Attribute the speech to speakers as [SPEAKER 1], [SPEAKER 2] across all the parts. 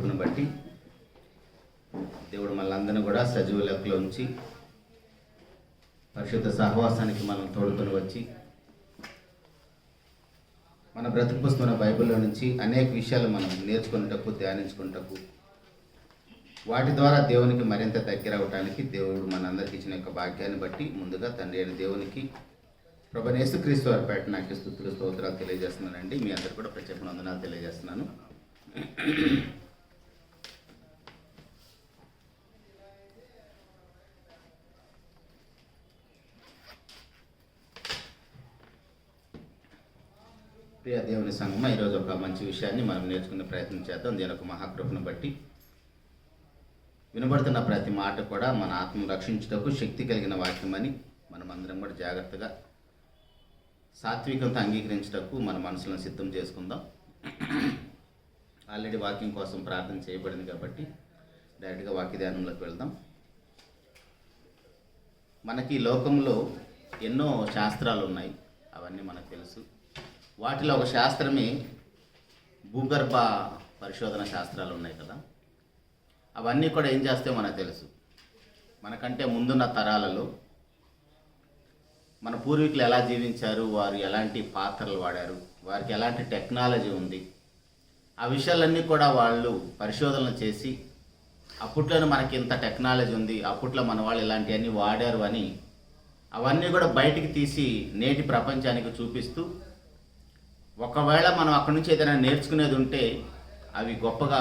[SPEAKER 1] మహాకృపను బట్టి దేవుడు మనందరినీ కూడా సజీవ లెక్కలో ఉంచి పరిశుద్ధ సహవాసానికి మనం తోడుకొని వచ్చి మన బ్రతుకు పుస్తకమైన బైబిల్లో నుంచి అనేక విషయాలు మనం నేర్చుకునేటకు ధ్యానించుకునేటకు వాటి ద్వారా దేవునికి మరింత దగ్గర అవడానికి దేవుడు మనందరికి ఇచ్చిన యొక్క భాగ్యాన్ని బట్టి ముందుగా తండ్రి అయిన దేవునికి ప్రభువైన యేసుక్రీస్తు వారి పేట నాకు స్తుతులు స్తోత్రాలు తెలియజేస్తున్నానండి. మీ అందరు కూడా ప్రత్యేక వందనాలు తెలియజేస్తున్నాను. ప్రియ దేవుని సంగమా, ఈరోజు ఒక మంచి విషయాన్ని మనం నేర్చుకునే ప్రయత్నం చేద్దాం. దీని ఒక మహాకృపను బట్టి వినబడుతున్న ప్రతి మాట కూడా మన ఆత్మను రక్షించుటకు శక్తి కలిగిన వాక్యమని మనం అందరం కూడా జాగ్రత్తగా సాత్వికంతో అంగీకరించుటకు మన మనసులను సిద్ధం చేసుకుందాం. ఆల్రెడీ వాక్యం కోసం ప్రార్థన చేయబడింది కాబట్టి డైరెక్ట్గా వాక్య ధ్యానంలోకి వెళ్దాం. మనకి లోకంలో ఎన్నో శాస్త్రాలు ఉన్నాయి, అవన్నీ మనకు తెలుసు. వాటిలో ఒక శాస్త్రమే భూగర్భ పరిశోధన శాస్త్రాలు ఉన్నాయి కదా. అవన్నీ కూడా ఏం చేస్తే మనకు తెలుసు, మనకంటే ముందున్న తరాలలో మన పూర్వీకులు ఎలా జీవించారు, వారు ఎలాంటి పాత్రలు వాడారు, వారికి ఎలాంటి టెక్నాలజీ ఉంది, ఆ విషయాలన్నీ కూడా వాళ్ళు పరిశోధనలు చేసి అప్పట్లోనే మనకి ఇంత టెక్నాలజీ ఉంది, అప్పట్లో మన వాళ్ళు ఇలాంటివన్నీ వాడారు అని అవన్నీ కూడా బయటికి తీసి నేటి ప్రపంచానికి చూపిస్తూ, ఒకవేళ మనం అక్కడి నుంచి ఏదైనా నేర్చుకునేది ఉంటే అవి గొప్పగా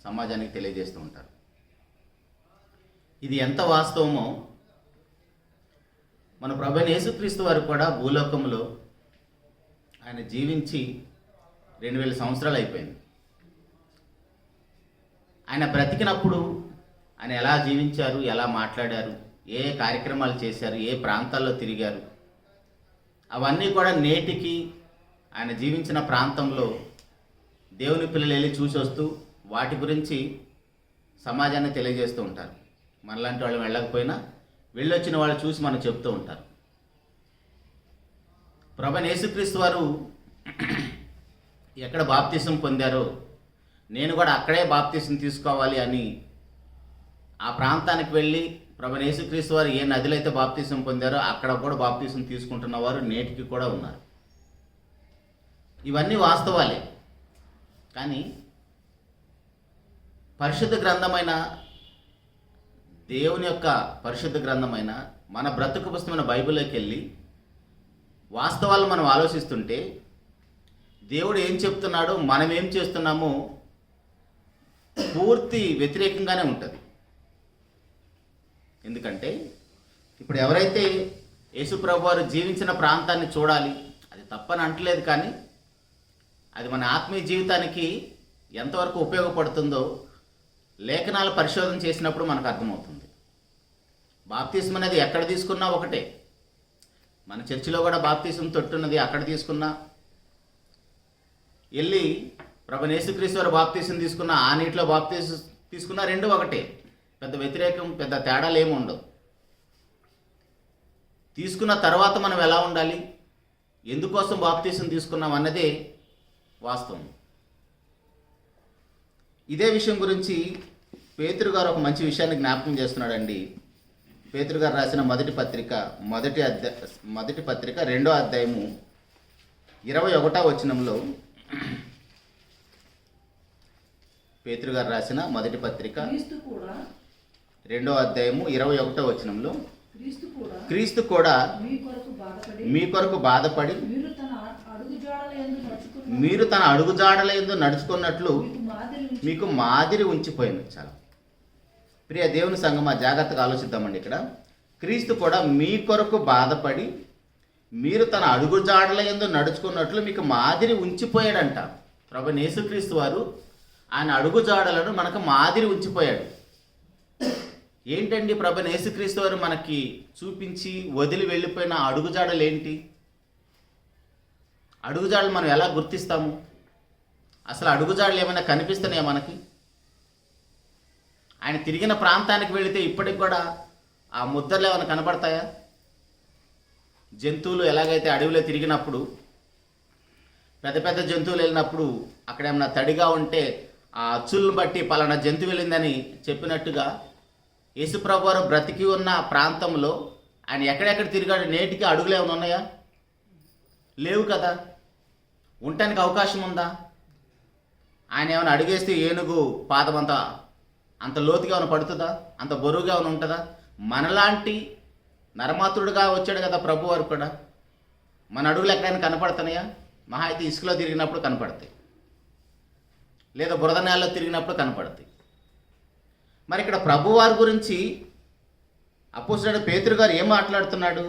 [SPEAKER 1] సమాజానికి తెలియజేస్తూ ఉంటారు. ఇది ఎంత వాస్తవమో మన ప్రభువైన యేసుక్రీస్తు వారు కూడా భూలోకంలో ఆయన జీవించి 2000 సంవత్సరాలు అయిపోయింది. ఆయన బ్రతికినప్పుడు ఆయన ఎలా జీవించారు, ఎలా మాట్లాడారు, ఏ కార్యక్రమాలు చేశారు, ఏ ప్రాంతాల్లో తిరిగారు, అవన్నీ కూడా నేటికి ఆయన జీవించిన ప్రాంతంలో దేవుని పిల్లలు వెళ్ళి చూసి వస్తూ వాటి గురించి సమాజాన్ని తెలియజేస్తూ ఉంటారు. మనలాంటి వాళ్ళు వెళ్ళకపోయినా వెళ్ళొచ్చిన వాళ్ళు చూసి మనం చెప్తూ ఉంటారు. ప్రభువైన యేసుక్రీస్తు వారు ఎక్కడ బాప్తిసం పొందారో నేను కూడా అక్కడే బాప్తిసం తీసుకోవాలి అని ఆ ప్రాంతానికి వెళ్ళి ప్రభువైన యేసుక్రీస్తు వారు ఏ నదిలో అయితే బాప్తిసం పొందారో అక్కడ కూడా బాప్తిసం తీసుకుంటున్న వారు నేటికి కూడా ఉన్నారు. ఇవన్నీ వాస్తవాలే. కానీ పరిశుద్ధ గ్రంథమైన దేవుని యొక్క పరిశుద్ధ గ్రంథమైన మన బ్రతుకు పుస్తకమైన బైబిల్లోకి వెళ్ళి వాస్తవాలు మనం ఆలోచిస్తుంటే దేవుడు ఏం చెప్తున్నాడో మనం ఏం చేస్తున్నామో పూర్తి వ్యతిరేకంగానే ఉంటుంది. ఎందుకంటే ఇప్పుడు ఎవరైతే యేసుప్రభు వారు జీవించిన ప్రాంతాన్ని చూడాలి, అది తప్పని అంటలేదు, కానీ అది మన ఆత్మీయ జీవితానికి ఎంతవరకు ఉపయోగపడుతుందో లేఖనాలు పరిశోధన చేసినప్పుడు మనకు అర్థమవుతుంది. బాప్తిసం అనేది ఎక్కడ తీసుకున్నా ఒకటే. మన చర్చిలో కూడా బాప్తిసం తొట్టున్నది, అక్కడ తీసుకున్నా, వెళ్ళి ప్రభువైన యేసుక్రీస్తు వారు బాప్తిసం తీసుకున్నా, ఆ నీటిలో బాప్తిసం తీసుకున్నా, రెండు ఒకటే. పెద్ద వ్యతిరేకం, పెద్ద తేడాలు ఏమి ఉండవు. తీసుకున్న తర్వాత మనం ఎలా ఉండాలి, ఎందుకోసం బాప్తిసం తీసుకున్నాం అన్నదే వాస్తవం. ఇదే విషయం గురించి పేతురు గారు ఒక మంచి విషయాన్ని జ్ఞాపకం చేస్తున్నాడండి. పేతురు గారు రాసిన మొదటి పత్రిక 2వ అధ్యాయము 21వ వచనంలో, పేతురు గారు రాసిన మొదటి పత్రిక 2వ అధ్యాయము 21వ వచనంలో, క్రీస్తు కూడా మీ కొరకు బాధపడి మీరు తన అడుగుజాడల యందు నడుచుకున్నట్లు మీకు మాదిరి ఉంచిపోయింది. చాలా ప్రియ దేవుని సంగమా, జాగ్రత్తగా ఆలోచిద్దామండి. ఇక్కడ క్రీస్తు కూడా మీ కొరకు బాధపడి మీరు తన అడుగుజాడల యందు నడుచుకున్నట్లు మీకు మాదిరి ఉంచిపోయాడంట. ప్రభువైన యేసుక్రీస్తు వారు ఆయన అడుగుజాడలను మనకు మాదిరి ఉంచిపోయాడు. ఏంటండి ప్రభువైన యేసుక్రీస్తు వారు మనకి చూపించి వదిలి వెళ్ళిపోయిన అడుగుజాడలు ఏంటి? అడుగుజాడలు మనం ఎలా గుర్తిస్తాము? అసలు అడుగుజాడలు ఏమైనా కనిపిస్తున్నాయా మనకి? ఆయన తిరిగిన ప్రాంతానికి వెళితే ఇప్పటికి కూడా ఆ ముద్రలు ఏమైనా కనబడతాయా? జంతువులు ఎలాగైతే అడవిలో తిరిగినప్పుడు పెద్ద పెద్ద జంతువులు వెళ్ళినప్పుడు అక్కడ ఏమైనా తడిగా ఉంటే ఆ అచ్చులను బట్టి పలానా జంతువు వెళ్ళిందని చెప్పినట్టుగా యేసుప్రభు వారు బ్రతికి ఉన్న ప్రాంతంలో ఆయన ఎక్కడెక్కడ తిరిగాడు? నేటికి అడుగులు ఏమైనా ఉన్నాయా? లేవు కదా. ఉండటానికి అవకాశం ఉందా? ఆయన ఏమైనా అడుగేస్తే ఏనుగు పాదం అంత లోతుగా ఏమైనా పడుతుందా? అంత బరువుగా ఏమైనా ఉంటుందా? మనలాంటి నరమాతృడుగా వచ్చాడు కదా ప్రభు వారు కూడా. మన అడుగులు ఎక్కడైనా కనపడుతున్నాయా? మహా అయితే ఇసుకలో తిరిగినప్పుడు కనపడతాయి, లేదా బురద నేలలో తిరిగినప్పుడు కనపడతాయి. మరి ఇక్కడ ప్రభువారి గురించి అపోస్తలుడైన పేతురు గారు ఏం మాట్లాడుతున్నాడు?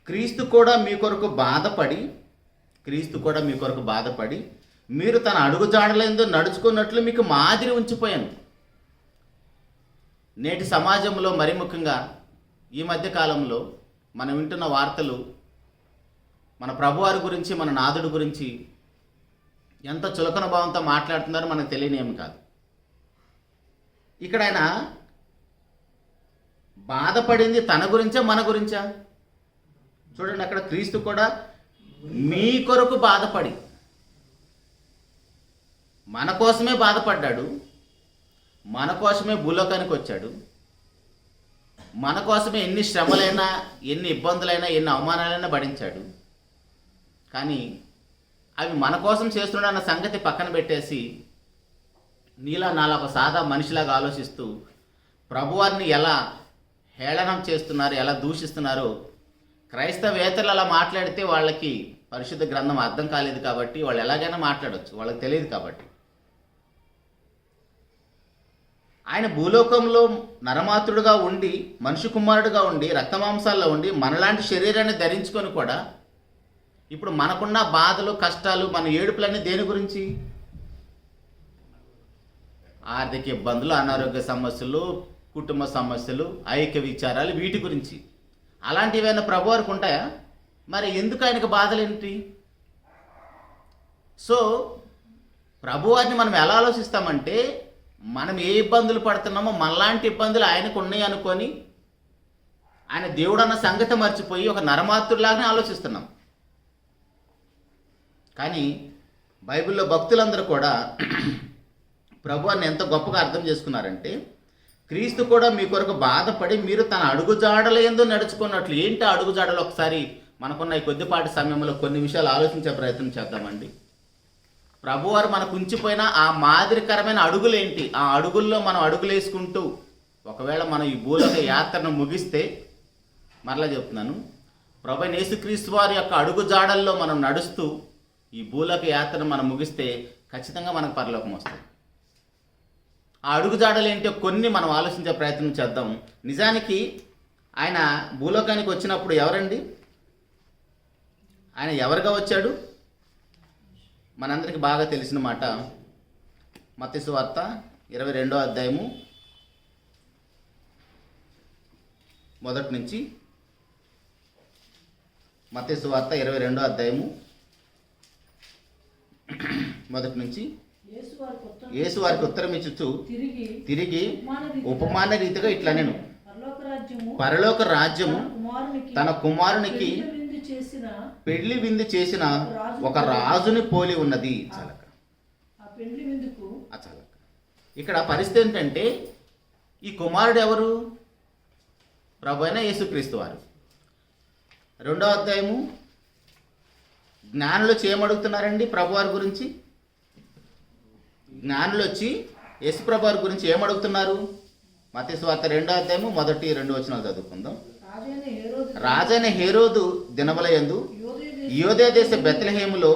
[SPEAKER 1] క్రీస్తు కూడా మీ కొరకు బాధపడి మీరు తన అడుగు జాడలందు నడుచుకున్నట్లు మీకు మాదిరి ఉంచిపోయాను. నేటి సమాజంలో మరి ముఖ్యంగా ఈ మధ్య కాలంలో మనం వింటున్న వార్తలు మన ప్రభువారి గురించి, మన నాథుడి గురించి ఎంత చులకన భావంతో మాట్లాడుతున్నారో మనకు తెలియనేమి కాదు. ఇక్కడ ఆయన బాధపడింది తన గురించా మన గురించా? చూడండి, అక్కడ క్రీస్తు కూడా మీ కొరకు బాధపడి మన కోసమే బాధపడ్డాడు, మన కోసమే భూలోకానికి వచ్చాడు, మన కోసమే ఎన్ని శ్రమలైనా, ఎన్ని ఇబ్బందులైనా, ఎన్ని అవమానాలైనా భరించాడు. కానీ అవి మన కోసం చేస్తున్నాడన్న సంగతి పక్కన పెట్టేసి నీలా నాలా ఒక సాదా మనిషిలాగా ఆలోచిస్తూ ప్రభువారిని ఎలా హేళనం చేస్తున్నారు, ఎలా దూషిస్తున్నారో క్రైస్తవేతరులు అలా మాట్లాడితే వాళ్ళకి పరిశుద్ధ గ్రంథం అర్థం కాలేదు కాబట్టి వాళ్ళు ఎలాగైనా మాట్లాడవచ్చు, వాళ్ళకి తెలియదు కాబట్టి. ఆయన భూలోకంలో నరమాతృడుగా ఉండి, మనిషి కుమారుడుగా ఉండి, రక్తమాంసాల్లో ఉండి, మనలాంటి శరీరాన్ని ధరించుకొని కూడా ఇప్పుడు మనకున్న బాధలు, కష్టాలు, మన ఏడుపులన్నీ దేని గురించి? ఆర్థిక ఇబ్బందులు, అనారోగ్య సమస్యలు, కుటుంబ సమస్యలు, ఐక్య విచారాలు, వీటి గురించి. అలాంటివైనా ప్రభువారికి ఉంటాయా? మరి ఎందుకు ఆయనకు బాధలేంటి? సో ప్రభువారిని మనం ఎలా ఆలోచిస్తామంటే, మనం ఏ ఇబ్బందులు పడుతున్నామో మనలాంటి ఇబ్బందులు ఆయనకు ఉన్నాయి అనుకొని ఆయన దేవుడు అన్న సంగతి మర్చిపోయి ఒక నరమాతృలాగానే ఆలోచిస్తున్నాం. కానీ బైబిల్లో భక్తులందరూ కూడా ప్రభువాన్ని ఎంత గొప్పగా అర్థం చేసుకున్నారంటే, క్రీస్తు కూడా మీ కొరకు బాధపడి మీరు తన అడుగుజాడల యందు నడుచుకున్నట్లు. ఏంటి అడుగుజాడలు? ఒకసారి మనకున్న ఈ కొద్దిపాటి సమయంలో కొన్ని విషయాలు ఆలోచించే ప్రయత్నం చేద్దామండి. ప్రభువారు మనకు ఉంచిపోయిన ఆ మాదిరికరమైన అడుగులేంటి? ఆ అడుగుల్లో మనం అడుగులేసుకుంటూ ఒకవేళ మనం ఈ భూలోక యాత్రను ముగిస్తే, మరలా చెప్తున్నాను, ప్రభువైన యేసుక్రీస్తు వారి యొక్క అడుగు జాడల్లో మనం నడుస్తూ ఈ భూలోక యాత్రను మనం ముగిస్తే ఖచ్చితంగా మనకు పరలోకం వస్తుంది. ఆ అడుగు జాడలు ఏంటో కొన్ని మనం ఆలోచించే ప్రయత్నం చేద్దాం. నిజానికి ఆయన భూలోకానికి వచ్చినప్పుడు ఎవరండి? ఆయన ఎవరుగా వచ్చాడు? మనందరికీ బాగా తెలిసిన మాట. మత్తయి సువార్త 22వ అధ్యాయము మొదటి నుంచి. మత్తయి సువార్త 22వ అధ్యాయము మొదటి నుంచి. యేసు వారికి ఉత్తరం ఇచ్చుచు తిరిగి ఉపమాన రీతిగా ఇట్లా, నేను పరలోక రాజ్యము తన కుమారునికి పెళ్లి విందు చేసిన ఒక రాజుని పోలి ఉన్నది. చాలక ఇక్కడ పరిస్థితి ఏంటంటే, ఈ కుమారుడు ఎవరు? ప్రభువైన యేసుక్రీస్తు వారు. 2వ అధ్యాయము జ్ఞానులు వచ్చి ఏమడుగుతున్నారండి ప్రభువారి గురించి? జ్ఞానులు వచ్చి యేసుప్రభు వారి గురించి ఏమడుగుతున్నారు? మత్తయి సువార్త 2వ అధ్యాయము 1-2 వచనాలు చదువుకుందాం. రాజైన హేరోదు దినములయందు యూదయ దేశ బెత్లెహేములో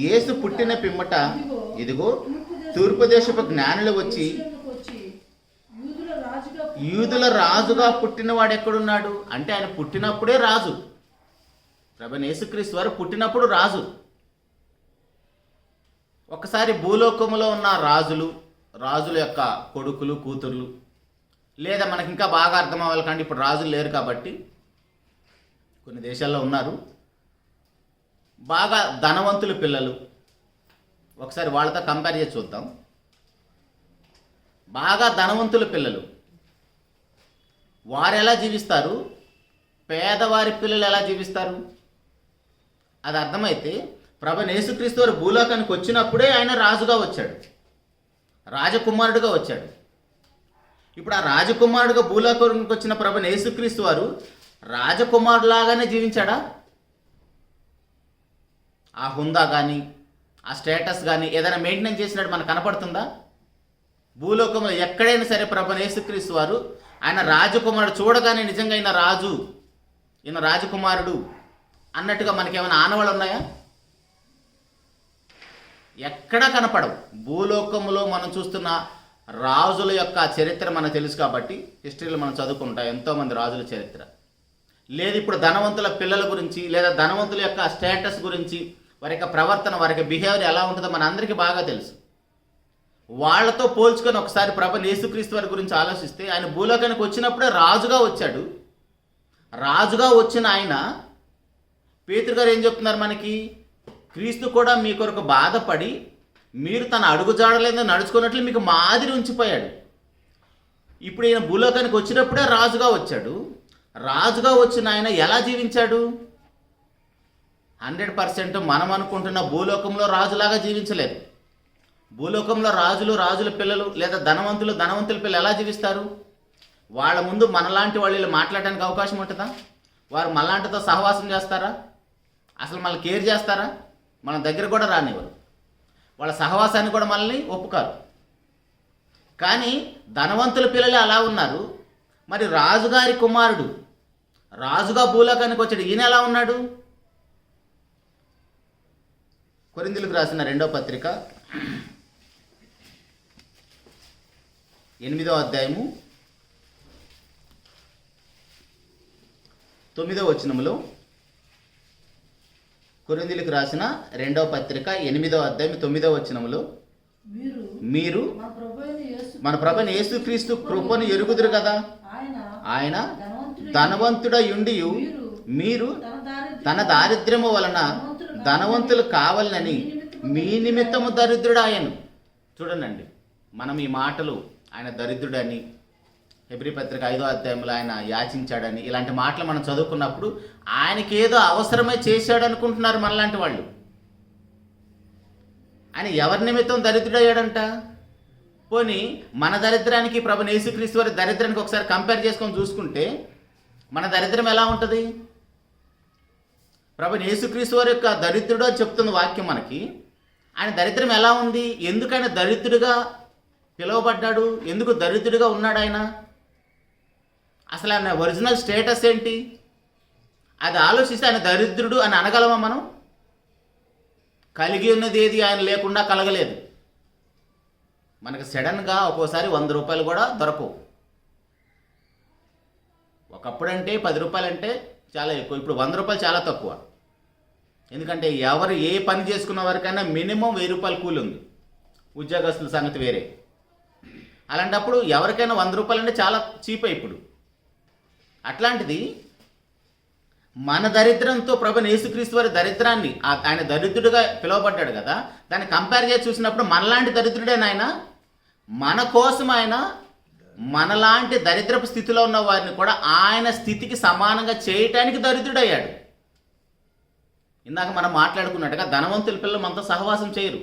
[SPEAKER 1] యేసు పుట్టిన పిమ్మట ఇదిగో తూర్పు దేశపు జ్ఞానులు వచ్చి, యూదుల రాజుగా పుట్టినవాడు ఎక్కడున్నాడు అంటే, ఆయన పుట్టినప్పుడే రాజు. ప్రభువైన యేసుక్రీస్తు వారు పుట్టినప్పుడు రాజు. ఒకసారి భూలోకములో ఉన్న రాజుల యొక్క కొడుకులు, కూతుర్లు, లేదా మనకి ఇంకా బాగా అర్థం అవ్వాలి కానీ ఇప్పుడు రాజులు లేరు కాబట్టి కొన్ని దేశాల్లో ఉన్నారు, బాగా ధనవంతుల పిల్లలు. ఒకసారి వాళ్ళతో కంపేర్ చేసి చూద్దాం. బాగా ధనవంతుల పిల్లలు వారు ఎలా జీవిస్తారు, పేదవారి పిల్లలు ఎలా జీవిస్తారు, అది అర్థమైతే ప్రభువైన యేసుక్రీస్తు వారు భూలోకానికి వచ్చినప్పుడే ఆయన రాజుగా వచ్చాడు, రాజకుమారుడుగా వచ్చాడు. ఇప్పుడు ఆ రాజకుమారుడుగా భూలోకానికి వచ్చిన ప్రభువైన యేసుక్రీస్తు వారు రాజకుమారులాగానే జీవించాడా? ఆ హుందా కానీ ఆ స్టేటస్ కానీ ఏదైనా మెయింటైన్ చేసినట్టు మనకు కనపడుతుందా? భూలోకంలో ఎక్కడైనా సరే ప్రభువైన యేసుక్రీస్తు వారు ఆయన రాజకుమారుడు చూడగానే నిజంగా ఈయన రాజు, ఈయన రాజకుమారుడు అన్నట్టుగా మనకేమైనా ఆనవాళ్ళు ఉన్నాయా? ఎక్కడా కనపడవు. భూలోకంలో మనం చూస్తున్న రాజుల యొక్క చరిత్ర మనకు తెలుసు కాబట్టి హిస్టరీలో మనం చదువుకుంటాం ఎంతోమంది రాజుల చరిత్ర. లేదు ఇప్పుడు ధనవంతుల పిల్లల గురించి లేదా ధనవంతుల యొక్క స్టేటస్ గురించి, వారి యొక్క ప్రవర్తన, వారి యొక్క బిహేవియర్ ఎలా ఉంటుందో మన అందరికీ బాగా తెలుసు. వాళ్ళతో పోల్చుకొని ఒకసారి ప్రభువైన యేసుక్రీస్తు వారి గురించి ఆలోచిస్తే ఆయన భూలోకానికి వచ్చినప్పుడే రాజుగా వచ్చాడు. రాజుగా వచ్చిన ఆయన పేతురు గారు ఏం చెప్తున్నారు మనకి? క్రీస్తు కూడా మీ కొరకు బాధపడి మీరు తన అడుగుజాడలేదో నడుచుకున్నట్లు మీకు మాదిరి ఉంచిపోయాడు. ఇప్పుడు ఈయన భూలోకానికి వచ్చినప్పుడే రాజుగా వచ్చాడు. రాజుగా వచ్చిన ఆయన ఎలా జీవించాడు? 100% మనం అనుకుంటున్న భూలోకంలో రాజులాగా జీవించలేదు. భూలోకంలో రాజుల పిల్లలు లేదా ధనవంతుల పిల్లలు ఎలా జీవిస్తారు? వాళ్ళ ముందు మనలాంటి వాళ్ళు మాట్లాడడానికి అవకాశం ఉంటుందా? వారు మనలాంటితో సహవాసం చేస్తారా? అసలు మనల్ని కేర్ చేస్తారా? మన దగ్గర కూడా రానివ్వరు. వాళ్ళ సహవాసాన్ని కూడా మనల్ని ఒప్పుకారు. కానీ ధనవంతుల పిల్లలు అలా ఉన్నారు. మరి రాజుగారి కుమారుడు రాజుగా భూలోకానికి వచ్చాడు, ఈయన ఎలా ఉన్నాడు? కొరింథీయులకు రాసిన 2వ పత్రిక 8వ అధ్యాయము 9వ వచనములో, కొరింథీయులకు రాసిన 2వ పత్రిక 8వ అధ్యాయం 9వ వచనములో, మీరు మన ప్రభువైన యేసుక్రీస్తు కృపను ఎరుగుదురు కదా, ఆయన ధనవంతుడయుండి మీరు తన దారిద్ర్యము వలన ధనవంతులు కావాలని మీ నిమిత్తము దరిద్రుడాయను. చూడండి, మనం ఈ మాటలు ఆయన దరిద్రుడని, హెబ్రీ పత్రిక 5వ అధ్యాయంలో ఆయన యాచించాడని, ఇలాంటి మాటలు మనం చదువుకున్నప్పుడు ఆయనకి ఏదో అవసరమే చేశాడు అనుకుంటున్నారు మనలాంటి వాళ్ళు. ఆయన ఎవరి నిమిత్తం దరిద్రుడయ్యాడంట? పోనీ మన దరిద్రానికి ప్రభువైన యేసుక్రీస్తు వారి దరిద్రానికి ఒకసారి కంపేర్ చేసుకొని చూసుకుంటే మన దరిద్రం ఎలా ఉంటుంది? ప్రభువైన యేసుక్రీస్తు వారి యొక్క దరిద్రుడు అని చెప్తుంది వాక్యం మనకి. ఆయన దరిద్రం ఎలా ఉంది? ఎందుకు ఆయన దరిద్రుడిగా పిలువబడ్డాడు? ఎందుకు దరిద్రుడిగా ఉన్నాడు ఆయన? అసలు ఆయన ఒరిజినల్ స్టేటస్ ఏంటి? అది ఆలోచిస్తే ఆయన దరిద్రుడు అని అనగలమా మనం? కలిగి ఉన్నది ఏది ఆయన లేకుండా కలగలేదు. మనకు సడన్గా ఒక్కోసారి 100 రూపాయలు కూడా దొరకవు. ఒకప్పుడంటే 10 రూపాయలు అంటే చాలా ఎక్కువ, ఇప్పుడు 100 రూపాయలు చాలా తక్కువ. ఎందుకంటే ఎవరు ఏ పని చేసుకున్న వారికైనా మినిమం 1000 రూపాయలు కూలి ఉంది. ఉద్యోగస్తుల సంగతి వేరే. అలాంటప్పుడు ఎవరికైనా 100 రూపాయలు అంటే చాలా చీప్. ఇప్పుడు అట్లాంటిది మన దరిద్రంతో ప్రభువైన యేసుక్రీస్తు వారి దరిద్రాన్ని, ఆయన దరిద్రుడిగా పిలువబడ్డాడు కదా, దాన్ని కంపేర్ చేసి చూసినప్పుడు మనలాంటి దరిద్రుడేనా ఆయన? మన కోసం ఆయన మనలాంటి దరిద్రపు స్థితిలో ఉన్న వారిని కూడా ఆయన స్థితికి సమానంగా చేయటానికి దరిద్రుడయ్యాడు. ఇందాక మనం మాట్లాడుకున్నట్టుగా ధనవంతుల పిల్లలు మనతో సహవాసం చేయరు.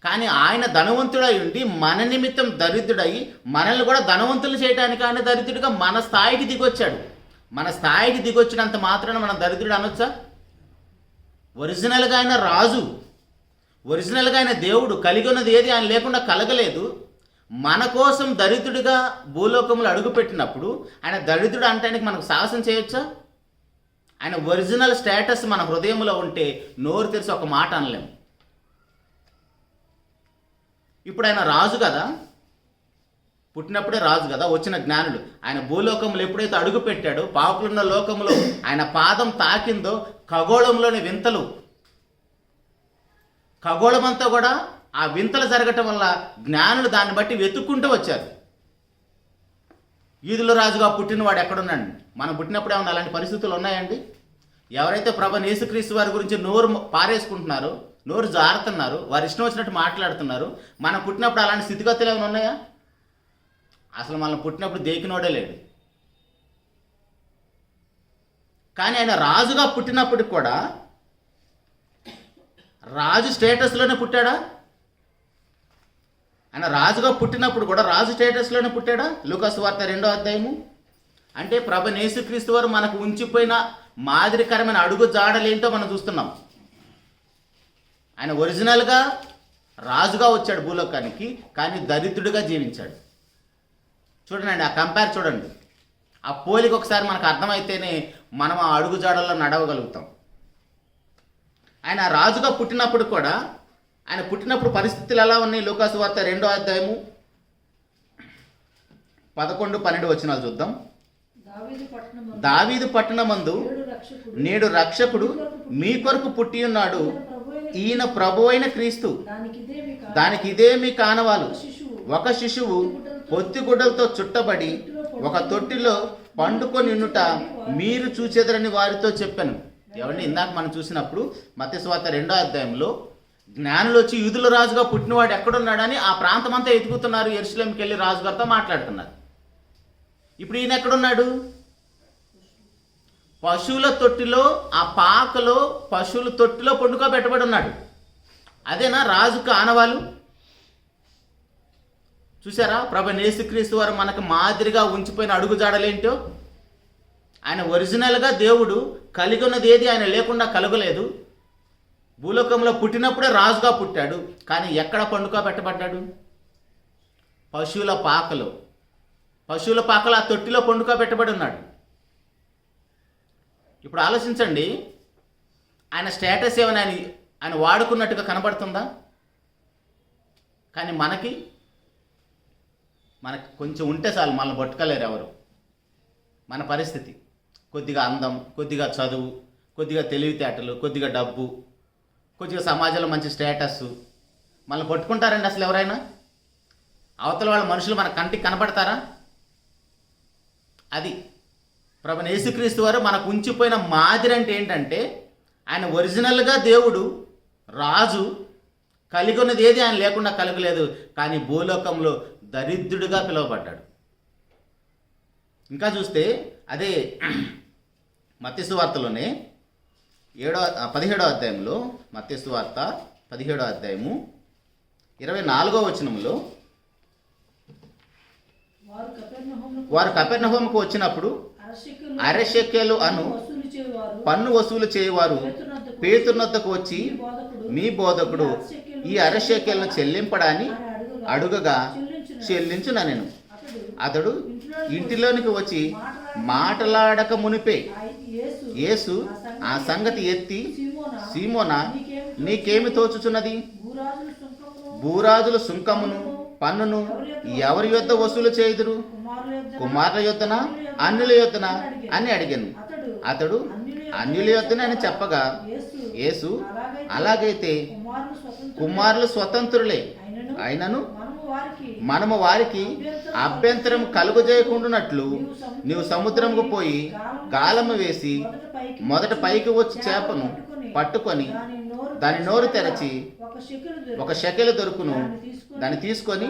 [SPEAKER 1] కానీ ఆయన ధనవంతుడై ఉండి మన నిమిత్తం దరిద్రుడై మనల్ని కూడా ధనవంతులు చేయడానికి ఆయన దరిద్రుడిగా మన స్థాయికి దిగొచ్చాడు. మన స్థాయికి దిగొచ్చినంత మాత్రాన మనం దరిద్రుడు అనొచ్చా? ఒరిజినల్గా ఆయన రాజు, ఒరిజినల్గా ఆయన దేవుడు, కలిగి ఉన్నది ఏది ఆయన లేకుండా కలగలేదు. మన కోసం దరిద్రుడిగా భూలోకంలో అడుగుపెట్టినప్పుడు ఆయన దరిద్రుడు అనటానికి మనకు సాహసం చేయొచ్చా? ఆయన ఒరిజినల్ స్టేటస్ మన హృదయంలో ఉంటే నోరు తెరిచి ఒక మాట అనలేము. ఇప్పుడు ఆయన రాజు కదా, పుట్టినప్పుడే రాజు కదా, వచ్చిన జ్ఞానుడు. ఆయన భూలోకంలో ఎప్పుడైతే అడుగు పెట్టాడో, పాపులున్న లోకంలో ఆయన పాదం తాకిందో ఖగోళంలోని వింతలు, ఖగోళమంతా కూడా ఆ వింతలు జరగటం వల్ల జ్ఞానులు దాన్ని బట్టి వెతుక్కుంటూ వచ్చారు. యూదుల రాజుగా పుట్టినవాడు ఎక్కడున్నాడు? మనం పుట్టినప్పుడు ఏమన్నా అలాంటి పరిస్థితులు ఉన్నాయండి? ఎవరైతే ప్రభువైన యేసుక్రీస్తు వారి గురించి నోరు పారేసుకుంటున్నారో, నోరు జారుతున్నారు, వారు ఇష్టం వచ్చినట్టు మాట్లాడుతున్నారు, మనం పుట్టినప్పుడు అలాంటి స్థితిగతులు ఏమైనా ఉన్నాయా? అసలు మనం పుట్టినప్పుడు దేకినోడే లేడు. కానీ ఆయన రాజుగా పుట్టినప్పటికి కూడా రాజు స్టేటస్లోనే పుట్టాడా? ఆయన రాజుగా పుట్టినప్పుడు కూడా రాజు స్టేటస్లోనే పుట్టాడా? లూకా సువార్త 2వ అధ్యాయము. అంటే ప్రభు యేసుక్రీస్తు వారు మనకు ఉంచిపోయిన మాదిరికరమైన అడుగు జాడలేంటో మనం చూస్తున్నాం. ఆయన ఒరిజినల్గా రాజుగా వచ్చాడు భూలోకానికి, కానీ దరిద్రుడిగా జీవించాడు. చూడండి, ఆ కంపేర్ చూడండి. ఆ పోలిక ఒకసారి మనకు అర్థమైతేనే మనం ఆ అడుగు జాడల్లో నడవగలుగుతాం. ఆయన రాజుగా పుట్టినప్పుడు కూడా, ఆయన పుట్టినప్పుడు పరిస్థితులు ఎలా ఉన్నాయి? లూకా సువార్త 2వ అధ్యాయము 11-12 వచనాలు చూద్దాం. దావీదు పట్టణమందు నేడు రక్షకుడు మీ కొరకు పుట్టి ఉన్నాడు, ఈయన ప్రభువైన క్రీస్తు. దానికి ఇదే మీ కానవాలు. ఒక శిశువు పొత్తిగుడ్డలతో చుట్టబడి ఒక తొట్టిలో పండుకొని ఉండుట మీరు చూచెదరని వారితో చెప్పాను. ఏమండి, ఇందాక మనం చూసినప్పుడు మత్తయి సువార్త 2వ అధ్యాయంలో జ్ఞానులు వచ్చి యూదుల రాజుగా పుట్టినవాడు ఎక్కడున్నాడని ఆ ప్రాంతం అంతా ఎతుకుతున్నారు. యెరూషలేముకి వెళ్ళి రాజుగారితో మాట్లాడుతున్నారు. ఇప్పుడు ఈయన ఎక్కడున్నాడు? పశువుల తొట్టిలో, ఆ పాకలో పశువుల తొట్టిలో పండుకోబెట్టబడి ఉన్నాడు. అదేనా రాజుకు ఆనవాలు? చూసారా, ప్రభు యేసుక్రీస్తు వారు మనకు మాదిరిగా ఉంచిపోయిన అడుగుజాడలేంటో. ఆయన ఒరిజినల్గా దేవుడు, కలిగి ఉన్నది ఏది ఆయన లేకుండా కలగలేదు. భూలోకంలో పుట్టినప్పుడే రాజుగా పుట్టాడు, కానీ ఎక్కడ పండుకోబెట్టబడ్డాడు? పశువుల పాకలో. పశువుల పాకలో ఆ తొట్టిలో పండుకోబెట్టబడి ఉన్నాడు. ఇప్పుడు ఆలోచించండి, ఆయన స్టేటస్ ఏమైనా ఆయన వాడుకున్నట్టుగా కనబడుతుందా? కానీ మనకి కొంచెం ఉంటే చాలు, మనల్ని పట్టుకోలేరు ఎవరు. మన పరిస్థితి కొద్దిగా అందం, కొద్దిగా చదువు, కొద్దిగా తెలివితేటలు, కొద్దిగా డబ్బు, కొద్దిగా సమాజంలో మంచి స్టేటస్, మనల్ని పట్టుకుంటారండి అసలు ఎవరైనా? అవతల వాళ్ళ మనుషులు మన కంటికి కనపడతారా? అది ప్రభు యేసుక్రీస్తు వారు మనకు ఉంచిపోయిన మాదిరి. అంటే ఏంటంటే, ఆయన ఒరిజినల్గా దేవుడు, రాజు, కలిగి ఉన్నది ఏది ఆయన లేకుండా కలగలేదు, కానీ భూలోకంలో దరిద్రుడిగా పిలువబడ్డాడు. ఇంకా చూస్తే అదే మత్తయి సువార్తలోనే 17వ అధ్యాయంలో, మత్తయి సువార్త 17వ అధ్యాయము 24వ వచనంలో, వారు కపెర్నహూముకు వచ్చినప్పుడు అరశెకెలు అను పన్ను వసూలు చేయవారు పేతురునొద్దకు వచ్చి, మీ బోధకుడు ఈ అరశెకెలను చెల్లింపడాన్ని అడుగగా చెల్లించుననెను. అతడు ఇంటిలోనికి వచ్చి మాటలాడక మునిపే యేసు ఆ సంగతి ఎత్తి, సీమోనా, నీకేమి తోచుచున్నది? భూరాజుల సుంకమును పన్నును ఎవరి యొద్ద వసూలు చేయుదురు? కుమారుల యొద్దనా, అన్యుల యొద్దనా అని అడిగాను. అతడు అన్యుల యొద్దనే అని చెప్పగా, యేసు, అలాగైతే కుమారులు స్వతంత్రులే, అయినను మనము వారికి అభ్యంతరం కలుగజేయకుండానట్లు నీవు సముద్రముకు పోయి గాలము వేసి మొదట పైకి వచ్చి చేపను పట్టుకొని దాని నోరు తెరచి ఒక షెకెలు దొరుకును, దాన్ని తీసుకొని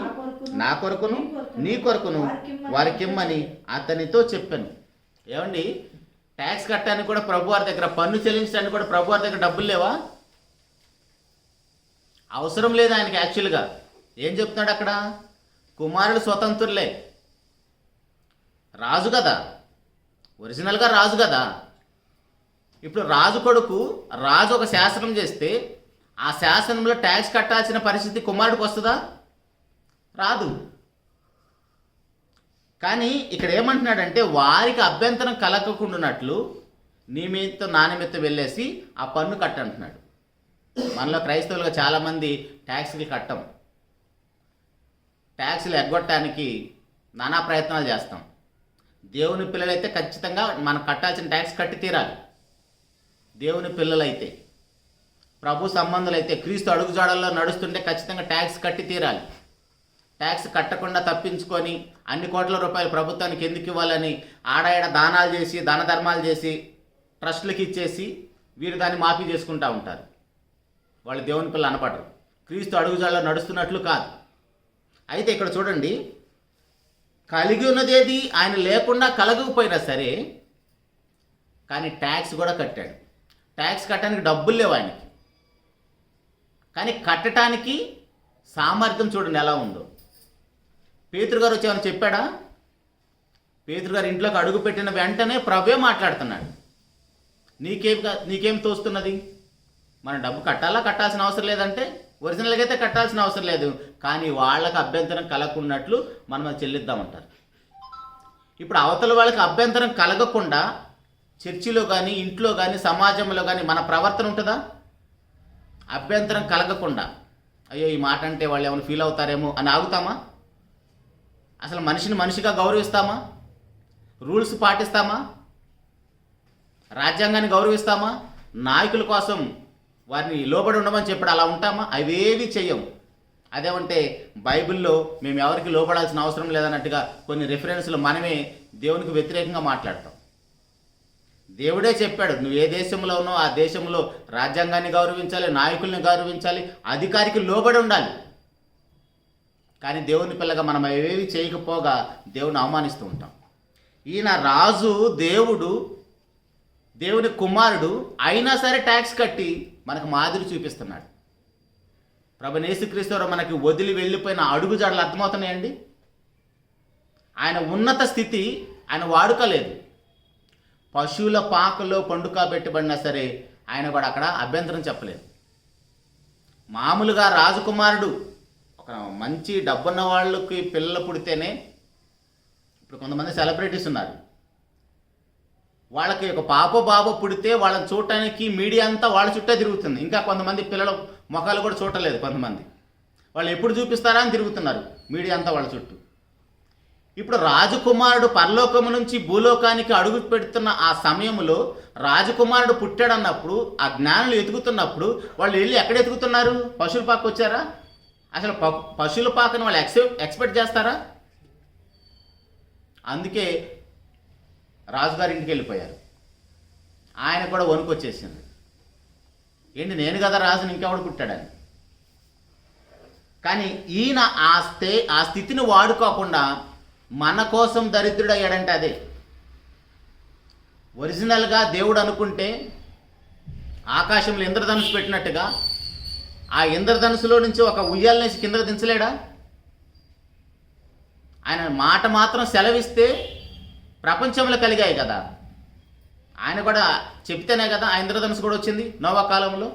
[SPEAKER 1] నా కొరకును నీ కొరకును వారికిమ్మని అతనితో చెప్పాను. ఏమండి, ట్యాక్స్ కట్టడానికి కూడా ప్రభువారి దగ్గర, పన్ను చెల్లించడానికి కూడా ప్రభువారి దగ్గర డబ్బులు లేవా? అవసరం లేదు ఆయనకి. యాక్చువల్గా ఏం చెప్తున్నాడు అక్కడ? కుమారుడు స్వతంత్రులే. రాజు కదా, ఒరిజినల్గా రాజు కదా. ఇప్పుడు రాజు కొడుకు, రాజు ఒక శాసనం చేస్తే ఆ శాసనంలో ట్యాక్స్ కట్టాల్సిన పరిస్థితి కుమారుడికి వస్తుందా? రాదు. కానీ ఇక్కడ ఏమంటున్నాడంటే, వారికి అభ్యంతరం కలగకుండానట్లు నీ నిమిత్తం నా నిమిత్తం వెళ్ళేసి ఆ పన్ను కట్టంటున్నాడు. మనలో క్రైస్తవులుగా చాలామంది ట్యాక్స్లు కట్టం. ట్యాక్స్లు ఎగ్గొట్టడానికి నానా ప్రయత్నాలు చేస్తాం. దేవుని పిల్లలైతే ఖచ్చితంగా మనం కట్టాల్సిన ట్యాక్స్ కట్టి తీరాలి. దేవుని పిల్లలైతే, ప్రభు సంబంధులైతే, క్రీస్తు అడుగుజాడల్లో నడుస్తుంటే ఖచ్చితంగా ట్యాక్స్ కట్టి తీరాలి. ట్యాక్స్ కట్టకుండా తప్పించుకొని అన్ని కోట్ల రూపాయలు ప్రభుత్వానికి ఎందుకు ఇవ్వాలని ఆడాయడ దానాలు చేసి, దాన ధర్మాలు చేసి, ట్రస్టులకు ఇచ్చేసి వీరు దాన్ని మాఫీ చేసుకుంటూ ఉంటారు. వాళ్ళు దేవుని పిల్లలు అనపడరు. క్రీస్తు అడుగుజాడల్లో నడుస్తున్నట్లు కాదు. అయితే ఇక్కడ చూడండి, కలిగి ఉన్నది ఏది ఆయన లేకుండా కలగకపోయినా సరే, కానీ ట్యాక్స్ కూడా కట్టాడు. ట్యాక్స్ కట్టడానికి డబ్బులు లేవు ఆయనకి. కానీ కట్టడానికి సామర్థ్యం చూడండి ఎలా ఉందో. పేతురు గారు వచ్చి ఏమైనా చెప్పాడా? పేతురు గారు ఇంట్లోకి అడుగు పెట్టిన వెంటనే ప్రభువే మాట్లాడుతున్నాడు. నీకేం తోస్తున్నది? మన డబ్బు కట్టాల్సిన అవసరం లేదంటే, ఒరిజినల్గా అయితే కట్టాల్సిన అవసరం లేదు, కానీ వాళ్ళకి అభ్యంతరం కలగకున్నట్లు మనం అది చెల్లిద్దామంటారు. ఇప్పుడు అవతల వాళ్ళకి అభ్యంతరం కలగకుండా చర్చిలో కానీ, ఇంట్లో కానీ, సమాజంలో కానీ మన ప్రవర్తన ఉంటుందా? అభ్యంతరం కలగకుండా, అయ్యో ఈ మాట అంటే వాళ్ళు ఏమైనా ఫీల్ అవుతారేమో అని ఆగుతామా? అసలు మనిషిని మనిషిగా గౌరవిస్తామా? రూల్స్ పాటిస్తామా? రాజ్యాంగాన్ని గౌరవిస్తామా? నాయకుల కోసం వారిని లోబడి ఉండమని చెప్పాడు, అలా ఉంటామా? అవేవి చెయ్యం. అదేమంటే బైబిల్లో మేము ఎవరికి లోబడాల్సిన అవసరం లేదన్నట్టుగా కొన్ని రిఫరెన్స్లు మనమే దేవునికి వ్యతిరేకంగా మాట్లాడతాం. దేవుడే చెప్పాడు, నువ్వు ఏ దేశంలో ఉన్నావు ఆ దేశంలో రాజ్యాంగాన్ని గౌరవించాలి, నాయకుల్ని గౌరవించాలి, అధికారికి లోబడి ఉండాలి. కానీ దేవుని పిల్లగా మనం అవేవి చేయకపోగా దేవుని అవమానిస్తూ ఉంటాం. ఈయన రాజు, దేవుని కుమారుడు అయినా సరే ట్యాక్స్ కట్టి మనకు మాదిరి చూపిస్తున్నాడు. ప్రభువైన యేసుక్రీస్తు వారు మనకి వదిలి వెళ్ళిపోయిన అడుగుజాడలు అర్థమవుతున్నాయండి. ఆయన ఉన్నత స్థితి ఆయన వాడుకోలేదు. పశువుల పాకలో పండుక పెట్టబడినా సరే ఆయన కూడా అక్కడ అభ్యంతరం చెప్పలేదు. మామూలుగా రాజకుమారుడు, ఒక మంచి డబ్బున్న వాళ్ళకి పిల్లలు పుడితేనే, ఇప్పుడు కొంతమంది సెలబ్రిటీస్ ఉన్నారు, వాళ్ళకి ఒక పాప బాబు పుడితే వాళ్ళని చూడటానికి మీడియా అంతా వాళ్ళ చుట్టే తిరుగుతుంది. ఇంకా కొంతమంది పిల్లల ముఖాలు కూడా చూడలేదు. కొంతమంది వాళ్ళు ఎప్పుడు చూపిస్తారా అని తిరుగుతున్నారు మీడియా అంతా వాళ్ళ చుట్టూ. ఇప్పుడు రాజకుమారుడు పరలోకము నుంచి భూలోకానికి అడుగు పెడుతున్న ఆ సమయంలో రాజకుమారుడు పుట్టాడన్నప్పుడు ఆ జ్ఞానులు ఎతుకుతున్నప్పుడు వాళ్ళు వెళ్ళి ఎక్కడ ఎతుకుతున్నారు? పశువుల పాక వచ్చారా? అసలు పశువుల పాకని వాళ్ళు ఎక్స్పెక్ట్ చేస్తారా? అందుకే రాజుగారి ఇంటికి వెళ్ళిపోయారు. ఆయన కూడా వణుకు వచ్చేసింది. ఏంటి, నేను కదా రాజుని, ఇంకెవడు పుట్టాడని. కానీ ఈయన ఆ స్థితిని వాడుకోకుండా మన కోసం దరిద్రుడయ్యాడంటే అదే. ఒరిజినల్గా దేవుడు అనుకుంటే ఆకాశంలో ఇంద్రధనుసు పెట్టినట్టుగా ఆ ఇంద్రధనుసులో నుంచి ఒక ఉయ్యాలనేసి కిందకు దించలేడా? ఆయన మాట మాత్రం సెలవిస్తే ప్రపంచంలో కలిగాయి కదా. ఆయన కూడా చెప్తేనే కదా ఆ ఇంద్రధనుసు కూడా వచ్చింది నోవా కాలంలో.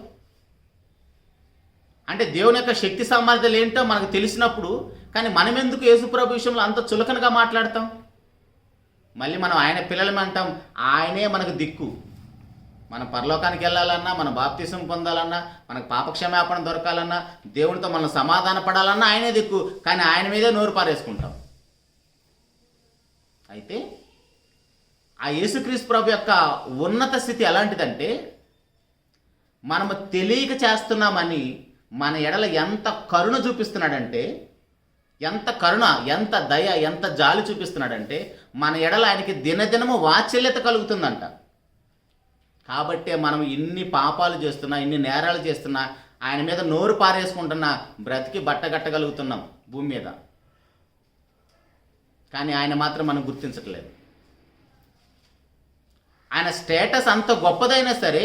[SPEAKER 1] అంటే దేవుని యొక్క శక్తి సామర్థ్యాలు ఏంటో మనకు తెలిసినప్పుడు, కానీ మనం ఎందుకు యేసుప్రభు విషయంలో అంత చులకనగా మాట్లాడతాం? మళ్ళీ మనం ఆయన పిల్లలమే అంటాం. ఆయనే మనకు దిక్కు. మనం పరలోకానికి వెళ్ళాలన్నా, మన బాప్తిసం పొందాలన్నా, మనకు పాపక్షమాపణ దొరకాలన్నా, దేవునితో మనం సమాధాన పడాలన్నా ఆయనే దిక్కు. కానీ ఆయన మీదే నోరు పారేసుకుంటాం. అయితే ఆ యేసుక్రీస్తు ప్రభు యొక్క ఉన్నత స్థితి ఎలాంటిదంటే, మనము తెలియక చేస్తున్నామని మన ఎడల ఎంత కరుణ చూపిస్తున్నాడంటే, ఎంత కరుణ, ఎంత దయ, ఎంత జాలి చూపిస్తున్నాడంటే మన ఎడల ఆయనకి దినదినము వాత్సల్యత కలుగుతుందంట. కాబట్టే మనం ఇన్ని పాపాలు చేస్తున్నా, ఇన్ని నేరాలు చేస్తున్నా, ఆయన మీద నోరు పారేసుకుంటున్నా బ్రతికి బట్టగట్టగలుగుతున్నాం భూమి మీద. కానీ ఆయన మాత్రం మనం గుర్తించట్లేదు. ఆయన స్టేటస్ అంత గొప్పదైనా సరే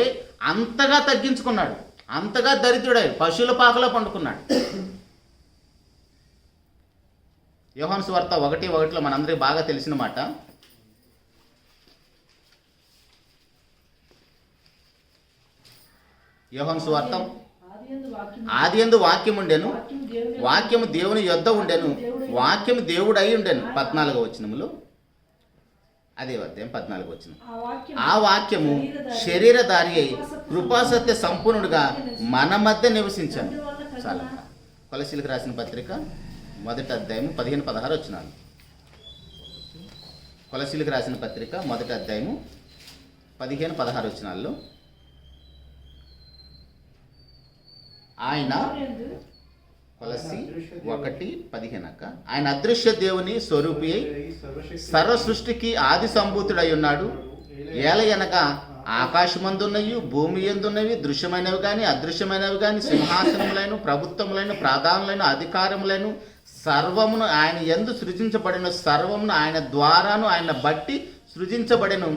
[SPEAKER 1] అంతగా తగ్గించుకున్నాడు, అంతగా దరిద్రుడై పశువుల పాకలో పండుకున్నాడు. యోహాను సువార్త 1:1 మనందరికీ బాగా తెలిసిన మాట. యోహాను సువార్త, ఆదియందు వాక్యం ఉండెను, వాక్యము దేవుని యొద్ద ఉండెను, వాక్యము దేవుడు అయి ఉండెను. 14వ వచనములో, అదే అధ్యాయం 14వ వచనం. ఆ వాక్యము శరీరధారి అయి కృపాసత్య సంపూర్ణుడుగా మన మధ్య నివసించాను. చాలా. కొలసీలకు రాసిన పత్రిక 1వ అధ్యాయము 15-16 వచనాలు. కొలసీలకు రాసిన పత్రిక 1వ అధ్యాయము 15-16 వచనాల్లో ఆయన, కొలసి 1:15 ఆయన అదృశ్య దేవుని స్వరూపి సర్వ సృష్టికి ఆది సంభూతుడై ఉన్నాడు. ఏలయనగా ఆకాశమందున్నవి, భూమి యందున్నవి, దృశ్యమైనవి కానీ అదృశ్యమైనవి కానీ, సింహాసనములైన, ప్రభుత్వములైన, ప్రాధానులైన, అధికారములైన సర్వమును ఆయన యందు సృజించబడిన, సర్వమును ఆయన ద్వారాను ఆయన బట్టి సృజించబడెను.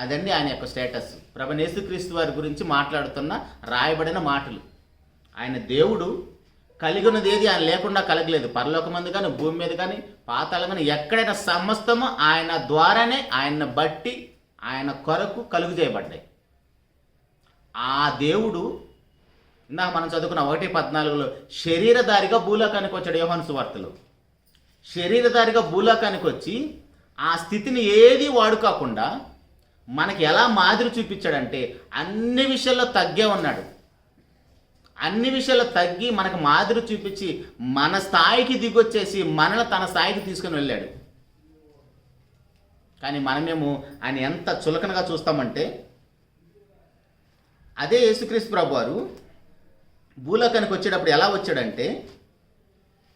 [SPEAKER 1] అదండి ఆయన యొక్క స్టేటస్. ప్రభువైన యేసుక్రీస్తు వారి గురించి మాట్లాడుతున్న రాయబడిన మాటలు. ఆయన దేవుడు, కలిగి ఉన్నది ఏది ఆయన లేకుండా కలగలేదు. పరలోకమందు కానీ, భూమి మీద కానీ, పాతాళం కానీ, ఎక్కడైనా సమస్తము ఆయన ద్వారానే, ఆయన బట్టి, ఆయన కొరకు కలుగు చేయబడ్డాయి. ఆ దేవుడు ఇందాక మనం చదువుకున్న 1:14 శరీరధారిగా భూలోకానికి వచ్చాడు. యోహాను సువార్తలో శరీరధారిగా భూలోకానికి వచ్చి ఆ స్థితిని ఏది వాడుకోకుండా మనకి ఎలా మాదిరి చూపించాడంటే అన్ని విషయాల్లో తగ్గే ఉన్నాడు. అన్ని విషయాల్లో తగ్గి మనకు మాదిరి చూపించి మన స్థాయికి దిగొచ్చేసి మనల్ని తన స్థాయికి తీసుకుని వెళ్ళాడు. కానీ మనమేమో ఆయన ఎంత చులకనగా చూస్తామంటే, అదే యేసుక్రీస్తు ప్రభువారు భూలోకానికి వచ్చేటప్పుడు ఎలా వచ్చాడంటే,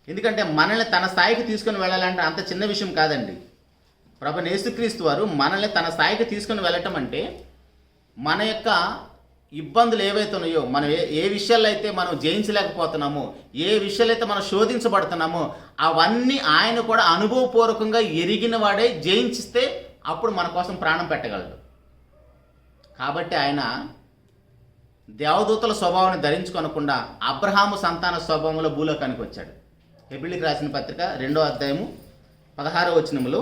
[SPEAKER 1] ఎందుకంటే మనల్ని తన స్థాయికి తీసుకుని వెళ్ళాలంటే అంత చిన్న విషయం కాదండి. ప్రభువైన యేసుక్రీస్తు వారు మనల్ని తన స్థాయికి తీసుకుని వెళ్ళటం అంటే, మన యొక్క ఇబ్బందులు ఏవైతే ఉన్నాయో, మనం ఏ విషయాల్లో అయితే మనం జయించలేకపోతున్నామో, ఏ విషయాలు అయితే మనం శోధించబడుతున్నామో, అవన్నీ ఆయన కూడా అనుభవపూర్వకంగా ఎరిగిన వాడే జయించిస్తే అప్పుడు మన కోసం ప్రాణం పెట్టగలడు. కాబట్టి ఆయన దేవదూతల స్వభావాన్ని ధరించుకొనకుండా అబ్రహాము సంతాన స్వభావంలో భూలోకానికి వచ్చాడు. హెబ్రీయులకు రాసిన పత్రిక 2వ అధ్యాయము 16వ వచనములో,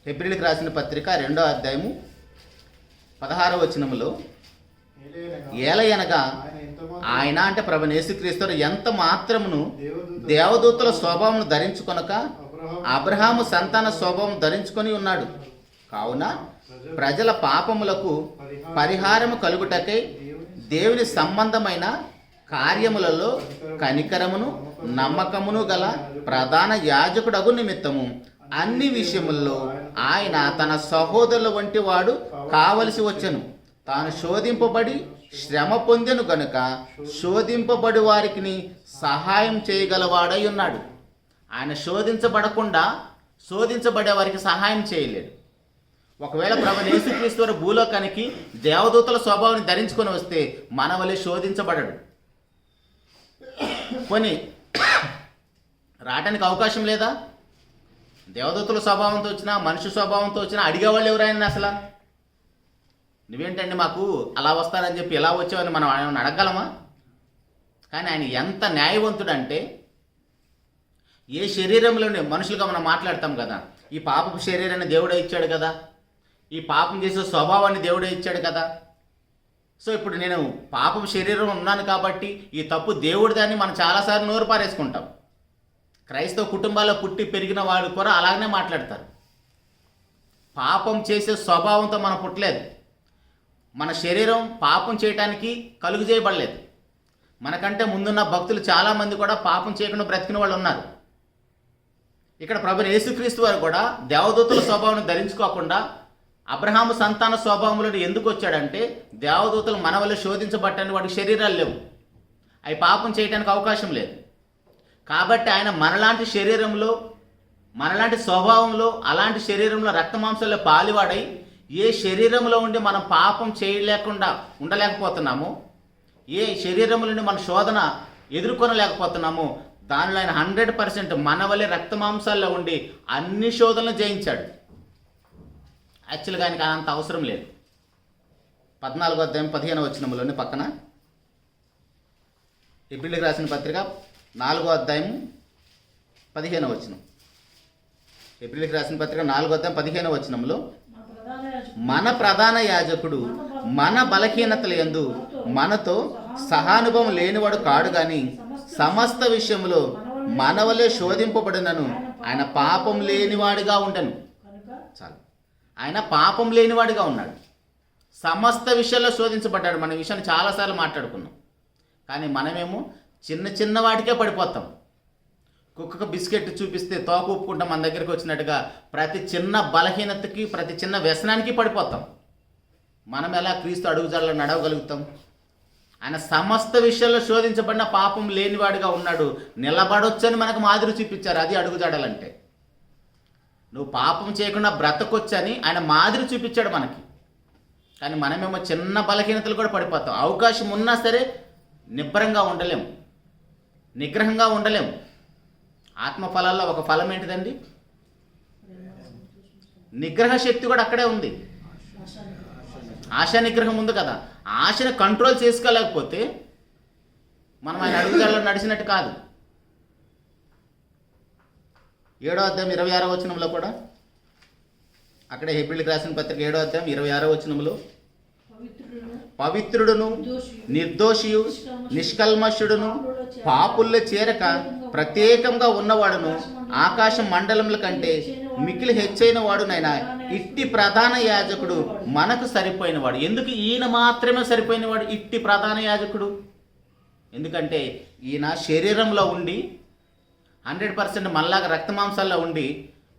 [SPEAKER 1] హెబ్రీయులకు రాసిన పత్రిక 2వ అధ్యాయము 16వ వచనములో, ఏలయనగా ఆయన అంటే ప్రభువైన యేసుక్రీస్తు ఎంత మాత్రమును దేవదూతల స్వభావం ధరించుకొనక అబ్రహాము సంతాన స్వభావం ధరించుకొని ఉన్నాడు. కావున ప్రజల పాపములకు పరిహారము కలుగుటకై దేవుని సంబంధమైన కార్యములలో కనికరమును నమ్మకమును గల ప్రధాన యాజకుడగు నిమిత్తము అన్ని విషయముల్లో ఆయన తన సహోదరుల వంటి వాడు కావలసి వచ్చెను. తాను శోధింపబడి శ్రమ పొందెను గనుక శోధింపబడి వారికి సహాయం చేయగలవాడై ఉన్నాడు. ఆయన శోధించబడకుండా శోధించబడే వారికి సహాయం చేయలేడు. ఒకవేళ ప్రభువైన యేసుక్రీస్తు వారు భూలోకానికి దేవదూతల స్వభావాన్ని ధరించుకొని వస్తే మన వలె శోధించబడడు. కొని రావడానికి అవకాశం లేదా? దేవదూతల స్వభావంతో వచ్చినా మనిషి స్వభావంతో వచ్చినా అడిగేవాళ్ళు ఎవరైనా అసలు నువ్వేంటండి మాకు అలా వస్తారని చెప్పి ఎలా వచ్చావని మనం ఆయన అడగలమా? కానీ ఆయన ఎంత న్యాయవంతుడంటే, ఏ శరీరంలోనే మనుషులుగా మనం మాట్లాడతాం కదా, ఈ పాపపు శరీరాన్ని దేవుడే ఇచ్చాడు కదా, ఈ పాపం చేసే స్వభావాన్ని దేవుడే ఇచ్చాడు కదా. సో ఇప్పుడు నేను పాపపు శరీరం ఉన్నాను కాబట్టి ఈ తప్పు దేవుడిదని మనం చాలాసార్లు నోరు పారేసుకుంటాం. క్రైస్తవ కుటుంబాల్లో పుట్టి పెరిగిన వాళ్ళు కూడా అలాగనే మాట్లాడతారు. పాపం చేసే స్వభావంతో మనం పుట్టలేదు. మన శరీరం పాపం చేయటానికి కలుగు చేయబడలేదు. మనకంటే ముందున్న భక్తులు చాలామంది కూడా పాపం చేయకుండా బ్రతికిన వాళ్ళు ఉన్నారు. ఇక్కడ ప్రభువైన యేసుక్రీస్తు వారు కూడా దేవదూతల స్వభావాన్ని ధరించుకోకుండా అబ్రహాము సంతాన స్వభావంలో ఎందుకు వచ్చాడంటే, దేవదూతలు మన వల్ల శోధించబట్టని వాడికి శరీరాలు లేవు, అవి పాపం చేయడానికి అవకాశం లేదు. కాబట్టి ఆయన మనలాంటి శరీరంలో, మనలాంటి స్వభావంలో, అలాంటి శరీరంలో రక్తమాంసాల్లో పాలివాడై ఏ శరీరంలో ఉండి మనం పాపం చేయలేకుండా ఉండలేకపోతున్నామో, ఏ శరీరంలో నుండి మన శోధన ఎదుర్కొనలేకపోతున్నామో, దానిలో ఆయన 100% మన వల్లే రక్తమాంసాల్లో ఉండి అన్ని శోధనలు జయించాడు. యాక్చువల్గా ఆయనకి అంత అవసరం లేదు. 14వ అధ్యాయం 15వ వచనంలోని పక్కన హెబ్రీయులకు రాసిన పత్రిక 4వ అధ్యాయం 15వ వచనం, హెబ్రీయులకు రాసిన పత్రిక 4వ అధ్యాయం 15వ వచనంలో, మన ప్రధాన యాజకుడు మన బలహీనతల యందు మనతో సహానుభవం లేనివాడు కాడు గాని సమస్త విషయంలో మన వలె శోధింపబడినను ఆయన పాపం లేనివాడిగా ఉండను. చాలు, ఆయన పాపం లేనివాడిగా ఉన్నాడు. సమస్త విషయాల్లో శోధించబడ్డాడు. మన విషయాన్ని చాలాసార్లు మాట్లాడుకున్నాం. కానీ మనమేమో చిన్న చిన్న వాటికే పడిపోతాం. కుక్కకు బిస్కెట్ చూపిస్తే తోక ఊపుకుంటాం మన దగ్గరికి వచ్చినట్టుగా ప్రతి చిన్న బలహీనతకి, ప్రతి చిన్న వ్యసనానికి పడిపోతాం. మనం ఎలా క్రీస్తు అడుగుజాడలో నడవగలుగుతాం? ఆయన సమస్త విషయాల్లో శోధించబడిన పాపం లేనివాడిగా ఉన్నాడు. నిలబడొచ్చని మనకు మాదిరి చూపించారు. అది అడుగుజాడాలంటే నువ్వు పాపం చేయకుండా బ్రతకొచ్చని ఆయన మాదిరి చూపించాడు మనకి. కానీ మనమేమో చిన్న బలహీనతలు కూడా పడిపోతాం. అవకాశం ఉన్నా సరే నిబ్బరంగా ఉండలేం, నిగ్రహంగా ఉండలేం. ఆత్మఫలాల్లో ఒక ఫలం ఏంటిదండి? నిగ్రహ శక్తి కూడా అక్కడే ఉంది. ఆశా నిగ్రహం ఉంది కదా. ఆశను కంట్రోల్ చేసుకోలేకపోతే మనం ఆయన అడుగుజాడలో నడిచినట్టు కాదు. 7వ అధ్యాయం 26వ వచనంలో కూడా, అక్కడే హెబ్రీయులకు రాసిన పత్రిక 7వ అధ్యాయం 26వ వచనంలో, పవిత్రుడును నిర్దోషియు నిష్కల్మషుడును పాపుల్లో చేరక ప్రత్యేకంగా ఉన్నవాడును ఆకాశ మండలముల కంటే మిక్కిలి హెచ్చైన వాడునైనా ఇట్టి ప్రధాన యాజకుడు మనకు సరిపోయినవాడు. ఎందుకు ఈయన మాత్రమే సరిపోయినవాడు ఇట్టి ప్రధాన యాజకుడు? ఎందుకంటే ఈయన శరీరంలో ఉండి 100% మనలాగా రక్తమాంసాల్లో ఉండి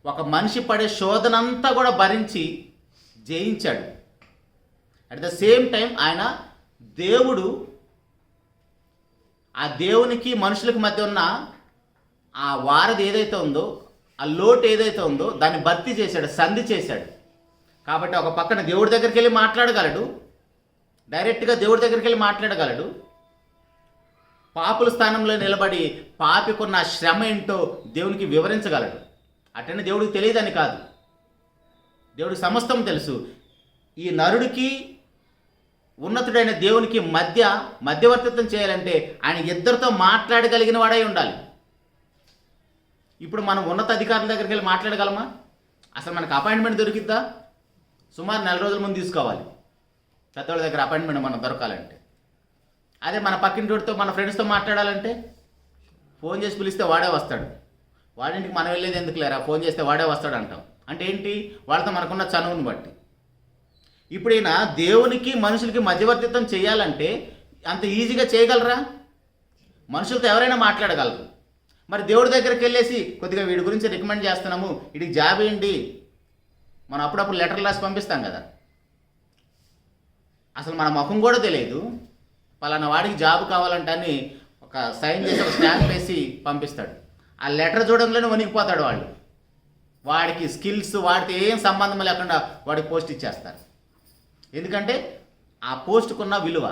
[SPEAKER 1] ఒక మనిషి పడే శోధనంతా కూడా భరించి జయించాడు. అట్ ద సేమ్ టైం ఆయన దేవుడు, ఆ దేవునికి మనుషులకు మధ్య ఉన్న ఆ వారధి ఏదైతే ఉందో, ఆ లోటు ఏదైతే ఉందో దాన్ని భర్తీ చేశాడు, సంధి చేశాడు. కాబట్టి ఒక పక్కన దేవుడి దగ్గరికి వెళ్ళి మాట్లాడగలడు, డైరెక్ట్గా దేవుడి దగ్గరికి వెళ్ళి మాట్లాడగలడు. పాపుల స్థానంలో నిలబడి పాపికున్న శ్రమ ఏంటో దేవునికి వివరించగలడు. అటనే దేవుడికి తెలియదని కాదు, దేవుడికి సమస్తం తెలుసు. ఈ నరుడికి ఉన్నతుడైన దేవునికి మధ్యవర్తిత్వం చేయాలంటే ఆయన ఇద్దరితో మాట్లాడగలిగిన వాడై ఉండాలి. ఇప్పుడు మనం ఉన్నత అధికారుల దగ్గరికి వెళ్ళి మాట్లాడగలమా? అసలు మనకు అపాయింట్మెంట్ దొరికిద్దా? సుమారు 4 రోజుల ముందు తీసుకోవాలి పెద్దవాళ్ళ దగ్గర అపాయింట్మెంట్ మనం దొరకాలంటే. అదే మన పక్కింటితో మన ఫ్రెండ్స్తో మాట్లాడాలంటే ఫోన్ చేసి పిలిస్తే వాడే వస్తాడు. వాడింటికి మనం వెళ్ళేది ఎందుకు లేరా, ఫోన్ చేస్తే వాడే వస్తాడు అంటాం. అంటే ఏంటి? వాళ్ళతో మనకున్న చనువుని బట్టి. ఇప్పుడు ఈయన దేవునికి మనుషులకి మధ్యవర్తిత్వం చేయాలంటే అంత ఈజీగా చేయగలరా? మనుషులతో ఎవరైనా మాట్లాడగలరు. మరి దేవుడి దగ్గరికి వెళ్ళేసి కొద్దిగా వీడి గురించి రికమెండ్ చేస్తున్నాము, వీడికి జాబ్ ఏంటి, మనం అప్పుడప్పుడు లెటర్ రాసి పంపిస్తాం కదా. అసలు మన ముఖం కూడా తెలియదు, పలానా వాడికి జాబ్ కావాలంటే అని ఒక సైన్ చేసి ఒక స్టాంప్ వేసి పంపిస్తాడు. ఆ లెటర్ చూడంలోనే వణికిపోతాడు వాళ్ళు. వాడికి స్కిల్స్ వాడితో ఏం సంబంధం లేకుండా వాడికి పోస్ట్ ఇచ్చేస్తారు. ఎందుకంటే ఆ పోస్టుకున్న విలువ.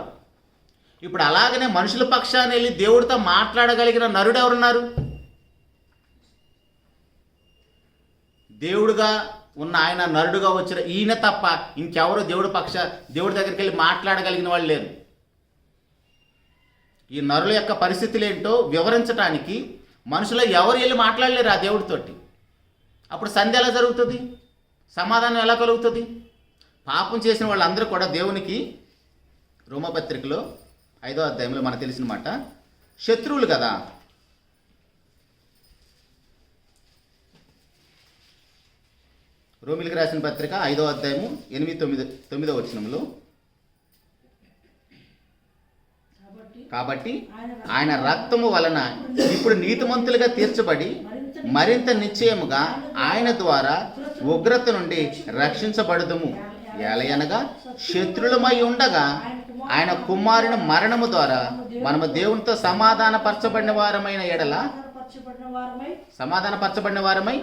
[SPEAKER 1] ఇప్పుడు అలాగనే మనుషుల పక్షాన్ని వెళ్ళి దేవుడితో మాట్లాడగలిగిన నరుడు ఎవరున్నారు? దేవుడుగా ఉన్న ఆయన నరుడుగా వచ్చిన ఈయన తప్ప ఇంకెవరు దేవుడి దగ్గరికి వెళ్ళి మాట్లాడగలిగిన వాళ్ళు లేరు. ఈ నరుల యొక్క పరిస్థితులు ఏంటో వివరించడానికి మనుషులు ఎవరు వెళ్ళి మాట్లాడలేరు ఆ దేవుడితోటి. అప్పుడు సంధి ఎలా జరుగుతుంది? సమాధానం ఎలా కలుగుతుంది? పాపం చేసిన వాళ్ళందరూ కూడా దేవునికి రోమపత్రికలో 5వ అధ్యాయంలో మనకు తెలిసిన మాట శత్రువులు కదా. రోమిలికి రాసిన పత్రిక 5వ అధ్యాయము 8-9 వచనంలో, కాబట్టి ఆయన రక్తము వలన ఇప్పుడు నీతిమంతులుగా తీర్చబడి మరింత నిశ్చయముగా ఆయన ద్వారా ఉగ్రత నుండి రక్షించబడదుము. ఎలయనగా శత్రులమై ఉండగా ఆయన కుమారుని మరణము ద్వారా మనము దేవునితో సమాధానపరచబడిన వారమై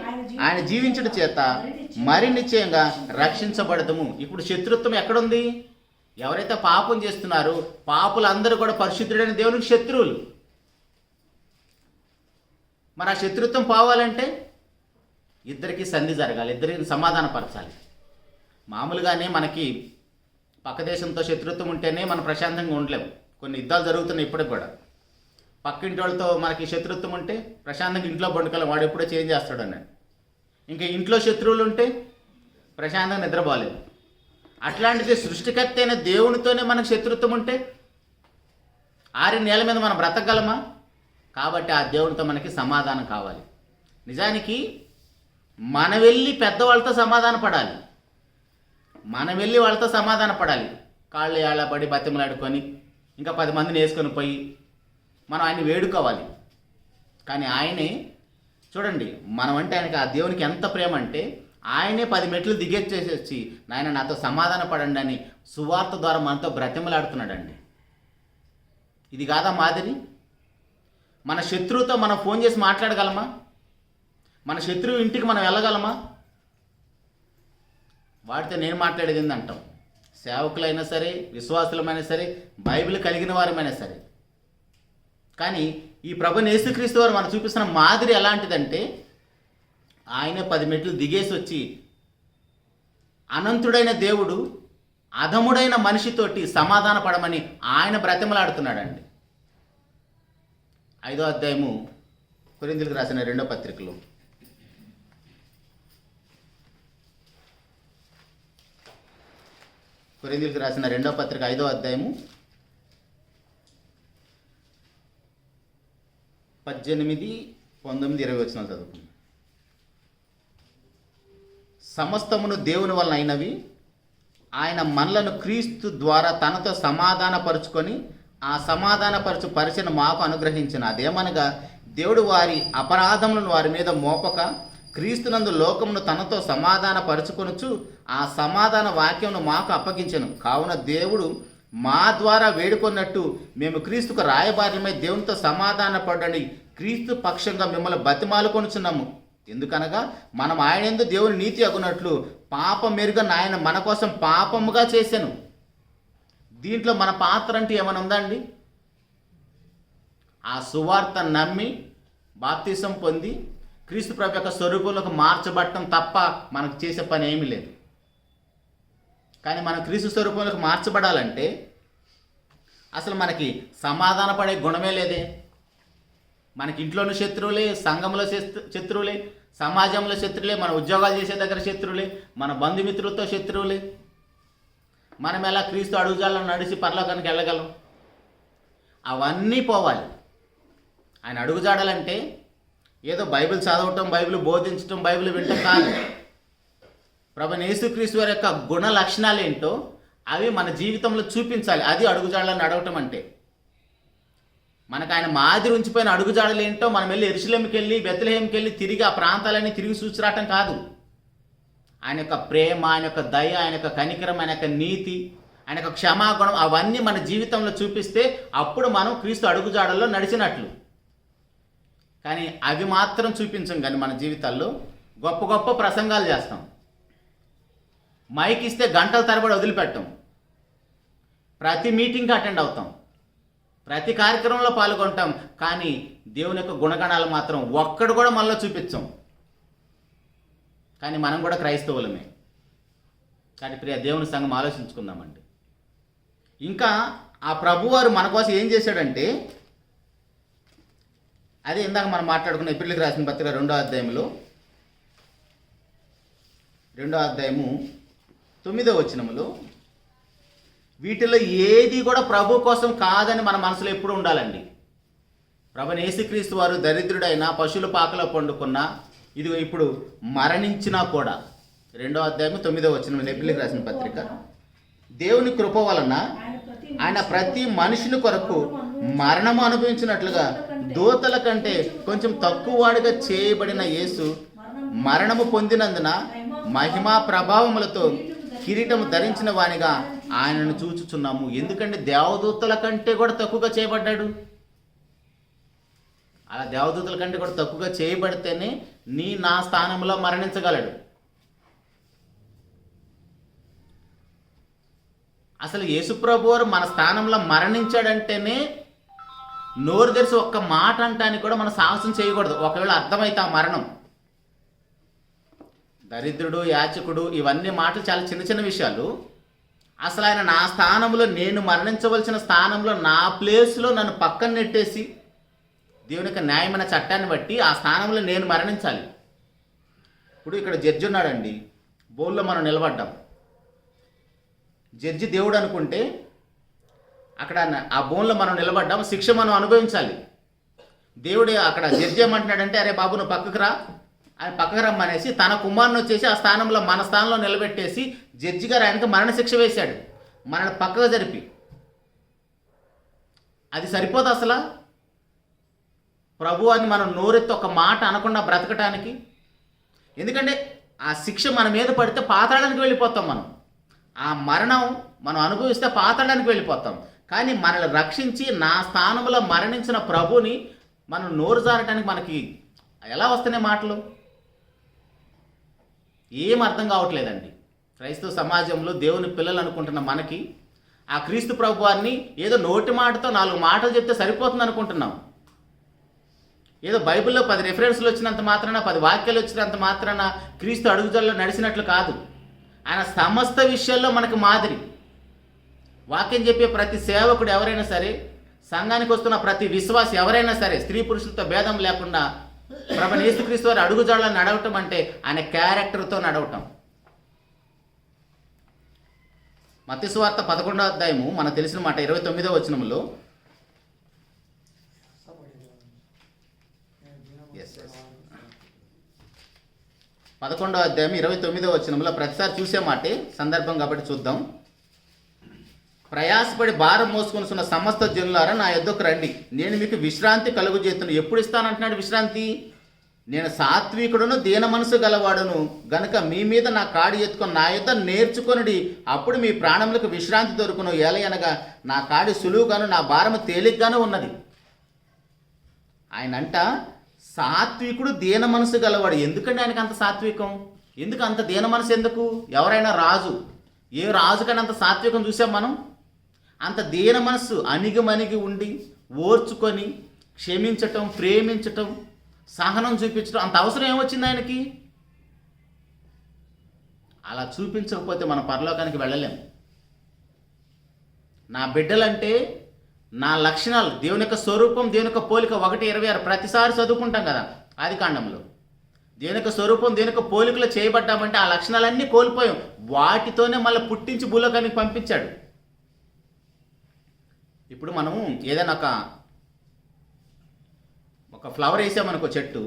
[SPEAKER 1] ఆయన జీవించడం చేత మరి నిశ్చయంగా రక్షించబడదుము. ఇప్పుడు శత్రుత్వం ఎక్కడుంది? ఎవరైతే పాపం చేస్తున్నారో పాపులందరూ కూడా పరిశుద్ధుడైన దేవునికి శత్రువులు. మరి ఆ శత్రుత్వం పోవాలంటే ఇద్దరికి సంధి జరగాలి, ఇద్దరికి సమాధానపరచాలి. మామూలుగానే మనకి పక్క దేశంతో శత్రుత్వం ఉంటేనే మనం ప్రశాంతంగా ఉండలేము. కొన్ని యుద్ధాలు జరుగుతున్నాయి ఇప్పటికి కూడా. పక్కింటి వాళ్ళతో మనకి శత్రుత్వం ఉంటే ప్రశాంతంగా ఇంట్లో పండుకోలేం, వాడు ఎప్పుడో చేంజ్ చేస్తాడు అన్నాడు. ఇంకా ఇంట్లో శత్రువులు ఉంటే ప్రశాంతంగా నిద్రపోలేము. అట్లాంటిది సృష్టికర్త అయిన దేవునితోనే మనకు శత్రుత్వం ఉంటే 6 నెలల మీద మనం బ్రతకగలమా? కాబట్టి ఆ దేవునితో మనకి సమాధానం కావాలి. నిజానికి మనం వెళ్ళి పెద్దవాళ్ళతో సమాధాన పడాలి. కాళ్ళు ఏళ్ళపడి బతిమలాడుకొని ఇంకా 10 మందిని వేసుకొని పోయి మనం ఆయన్ని వేడుకోవాలి. కానీ ఆయనే చూడండి, మనం అంటే ఆయనకి ఆ దేవునికి ఎంత ప్రేమ అంటే ఆయనే 10 మెట్లు దిగెచ్చేసి వచ్చి నాయన నాతో సమాధాన పడండి అని సువార్త ద్వారా మనతో బ్రతిమలాడుతున్నాడండి. ఇది కాదా మాదిరి? మన శత్రువుతో మనం ఫోన్ చేసి మాట్లాడగలమా? మన శత్రువు ఇంటికి మనం వెళ్ళగలమా? వాడితో నేను మాట్లాడేది అంటాం. సేవకులైనా సరే, విశ్వాసులమైనా సరే, బైబిల్ కలిగిన వారమైనా సరే. కానీ ఈ ప్రభుని యేసుక్రీస్తు వారు మనం చూపిస్తున్న మాదిరి ఎలాంటిదంటే ఆయనే 10 మెట్లు దిగేసి వచ్చి అనంతుడైన దేవుడు అధముడైన మనిషితోటి సమాధాన పడమని ఆయన బ్రతిమలాడుతున్నాడండి. 5వ అధ్యాయము కొరింథీయులకు రాసిన 2వ పత్రికలో కొరింథీయులకు రాసిన 2వ పత్రిక 5వ అధ్యాయము 18, 19, 20 వచనాలు చదువుకుందాం. సమస్తమును దేవుని వలన అయినవి, ఆయన మనలను క్రీస్తు ద్వారా తనతో సమాధానపరుచుకొని ఆ పరిచయం మాకు అనుగ్రహించిన అదేమనగా దేవుడు వారి అపరాధములను వారి మీద మోపక క్రీస్తునందు లోకమును తనతో సమాధానపరుచుకొనుచు ఆ సమాధాన వాక్యమును మాకు అప్పగించెను. కావున దేవుడు మా ద్వారా వేడుకొన్నట్టు మేము క్రీస్తుకు రాయబారులమై దేవునితో సమాధానపడని క్రీస్తు పక్షంగా మిమ్మల్ని బతిమాలుకొనుచున్నాము. ఎందుకనగా మనం ఆయన యందు దేవుని నీతి అగునట్లు పాపం మెరుగని ఆయన మన కోసం పాపముగా చేశాను. దీంట్లో మన పాత్ర అంటే ఏమైనా ఉందండి? ఆ సువార్త నమ్మి బాప్తిసం పొంది క్రీస్తు ప్రభు యొక్క స్వరూపంలోకి మార్చబడటం తప్ప మనకు చేసే పని ఏమీ లేదు. కానీ మనం క్రీస్తు స్వరూపంలోకి మార్చబడాలంటే అసలు మనకి సమాధాన పడే గుణమే లేదే. మనకి ఇంట్లోని శత్రువులే, సంఘంలో శత్రువులే, సమాజంలో శత్రువులే, మన ఉద్యోగాలు చేసే దగ్గర శత్రువులే, మన బంధుమిత్రులతో శత్రువులే. మనం ఎలా క్రీస్తు అడుగుజాలను నడిచి పరలోకానికి వెళ్ళగలం? అవన్నీ పోవాలి. ఆయన అడుగుజాడాలంటే ఏదో బైబిల్ చదవటం, బైబిల్ బోధించటం, బైబిల్ వినటం కాదు. ప్రభువైన యేసుక్రీస్తు వారి యొక్క గుణ లక్షణాలు ఏంటో అవి మన జీవితంలో చూపించాలి. అది అడుగుజాడలను అడగటం అంటే. మనకు ఆయన మాదిరి ఉంచిపోయిన అడుగుజాడలు ఏంటో మనం వెళ్ళి యెరూషలేముకి వెళ్ళి బెత్లెహేముకి వెళ్ళి తిరిగి ఆ ప్రాంతాలన్నీ తిరిగి చూసిరావటం కాదు. ఆయన యొక్క ప్రేమ, ఆయన యొక్క దయ, ఆయన యొక్క కనికరం, ఆయన యొక్క నీతి, ఆయన యొక్క క్షమాగుణం అవన్నీ మన జీవితంలో చూపిస్తే అప్పుడు మనం క్రీస్తు అడుగుజాడల్లో నడిచినట్లు. కానీ అవి మాత్రం చూపించం. కానీ మన జీవితాల్లో గొప్ప గొప్ప ప్రసంగాలు చేస్తాం, మైక్ ఇస్తే గంటల తరబడి వదిలిపెట్టాం, ప్రతి మీటింగ్కి అటెండ్ అవుతాం, ప్రతి కార్యక్రమంలో పాల్గొంటాం. కానీ దేవుని యొక్క గుణగణాలు మాత్రం ఒక్కడు కూడా మనలో చూపించాం. కానీ మనం కూడా క్రైస్తవులమే. కానీ ప్రియ దేవుని సంఘం ఆలోచించుకుందామండి. ఇంకా ఆ ప్రభువారు మన కోసం ఏం చేశాడంటే, అదే ఇందాక మనం మాట్లాడుకున్న ఎబ్రియులకు రాసిన పత్రిక 2వ అధ్యాయంలో 2వ అధ్యాయము 9వ వచనములో వీటిలో ఏది కూడా ప్రభు కోసం కాదని మన మనసులో ఎప్పుడు ఉండాలండి. ప్రభువైన యేసుక్రీస్తు వారు దరిద్రుడైన పశువుల పాకలో పండుకున్న, ఇది ఇప్పుడు మరణించినా కూడా 2వ అధ్యాయం 9వ వచనం ఎబ్రియులకు రాసిన పత్రిక, దేవుని కృప వలన ఆయన ప్రతి మనిషిని కొరకు మరణము అనుభవించినట్లుగా దూతల కంటే కొంచెం తక్కువ వాడిగా చేయబడిన యేసు మరణము పొందినందున మహిమా ప్రభావములతో కిరీటము ధరించిన వానిగా ఆయనను చూచుచున్నాము. ఎందుకంటే దేవదూతల కంటే కూడా తక్కువగా చేయబడ్డాడు. అలా దేవదూతల కంటే కూడా తక్కువగా చేయబడితేనే నా స్థానంలో మరణించగలడు. అసలు యేసుప్రభు వారు మన స్థానంలో మరణించాడంటేనే నోరు తెరిచి ఒక్క మాట అంటానికి కూడా మనం సాహసం చేయకూడదు. ఒకవేళ అర్థమైతే ఆ మరణం, దరిద్రుడు, యాచకుడు, ఇవన్నీ మాటలు చాలా చిన్న చిన్న విషయాలు. అసలు ఆయన నా స్థానంలో, నేను మరణించవలసిన స్థానంలో నా ప్లేస్లో నన్ను పక్కన నెట్టేసి దేవుని యొక్క న్యాయమైన చట్టాన్ని బట్టి ఆ స్థానంలో నేను మరణించాలి. ఇప్పుడు ఇక్కడ జడ్జి ఉన్నాడండి, బోన్లో మనం నిలబడ్డాం. జడ్జి దేవుడు అనుకుంటే అక్కడ ఆ బోన్లో మనం నిలబడ్డాం, శిక్ష మనం అనుభవించాలి. దేవుడు అక్కడ జడ్జి ఏమంటున్నాడంటే, అరే బాబు నువ్వు పక్కకు రా, ఆయన పక్కకు రమ్మనేసి తన కుమారుని వచ్చేసి ఆ స్థానంలో, మన స్థానంలో నిలబెట్టేసి జడ్జి గారు ఆయనకు మరణశిక్ష వేశాడు, మనల్ని పక్కకు జరిపి. అది సరిపోదు అసలు ప్రభు అని మనం నోరెత్తి ఒక మాట అనకుండా బ్రతకటానికి. ఎందుకంటే ఆ శిక్ష మన మీద పడితే పాతాళానికి వెళ్ళిపోతాం. మనం ఆ మరణం మనం అనుభవిస్తే పాతాళానికి వెళ్ళిపోతాం. కానీ మనల్ని రక్షించి నా స్థానంలో మరణించిన ప్రభుని మనం నోరు జారటానికి మనకి ఎలా వస్తున్నాయి మాటలు? ఏం అర్థం కావట్లేదండి. క్రైస్తవ సమాజంలో దేవుని పిల్లలు అనుకుంటున్న మనకి ఆ క్రీస్తు ప్రభు వారిని ఏదో నోటి మాటతో 4 మాటలు చెప్తే సరిపోతుంది అనుకుంటున్నాం. ఏదో బైబిల్లో 10 రెఫరెన్స్లు వచ్చినంత మాత్రాన, 10 వాక్యాలు వచ్చినంత మాత్రాన క్రీస్తు అడుగుజాడల్లో నడిచినట్లు కాదు. ఆయన సమస్త విషయాల్లో మనకు మాదిరి. వాక్యం చెప్పే ప్రతి సేవకుడు ఎవరైనా సరే సంఘానికి వస్తున్న ప్రతి విశ్వాసి ఎవరైనా సరే స్త్రీ పురుషులతో భేదం లేకుండా ప్రభువైన యేసుక్రీస్తు వారి అడుగుజాడలను నడవటం అంటే ఆయన క్యారెక్టర్తో నడవటం. మత్తయి సువార్త 11వ అధ్యాయము మనకు తెలిసిన మాట 29వ వచనంలో 11వ అధ్యాయం 29వ వచనంలో ప్రతిసారి చూసే మాటే, సందర్భం కాబట్టి చూద్దాం. ప్రయాసపడి భారం మోసుకొనిస్తున్న సమస్త జనులారా నా యొద్దకు రండి, నేను మీకు విశ్రాంతి కలుగు చేస్తున్నాను. ఎప్పుడు ఇస్తానంటున్నాడు విశ్రాంతి? నేను సాత్వికుడును దీన మనసు గలవాడును గనుక మీ మీద నా కాడి ఎత్తుకొని నా యొద్ద నేర్చుకొనుడి, అప్పుడు మీ ప్రాణములకు విశ్రాంతి దొరుకును. ఏలయనగా నా కాడి సులువుగాను నా భారము తేలిగ్గాను ఉన్నది. ఆయన అంట సాత్వికుడు దీన మనసు గలవాడు. ఎందుకండి ఆయనకు అంత సాత్వికం? ఎందుకు అంత దీన మనసు? ఎందుకు? ఎవరైనా రాజు, ఏ రాజు కానీ అంత సాత్వికం చూసాం మనం? అంత దీన మనస్సు అణిగిమణిగి ఉండి ఓర్చుకొని క్షమించటం, ప్రేమించటం, సహనం చూపించటం అంత అవసరం ఏమొచ్చింది ఆయనకి? అలా చూపించకపోతే మన పరలోకానికి వెళ్ళలేం. నా బిడ్డలంటే నా లక్షణాలు, దేవుని యొక్క స్వరూపం, దేవుని యొక్క పోలిక 1:26 ప్రతిసారి చదువుకుంటాం కదా ఆదికాండంలో. దేవుని యొక్క స్వరూపం, దేవుని యొక్క పోలికలో చేయబడ్డామంటే ఆ లక్షణాలన్నీ కోల్పోయాం. వాటితోనే మళ్ళీ పుట్టించి భూలోకానికి పంపించాడు. ఇప్పుడు మనము ఏదైనా ఒక ఫ్లవర్ వేసామనుకో, చెట్టు,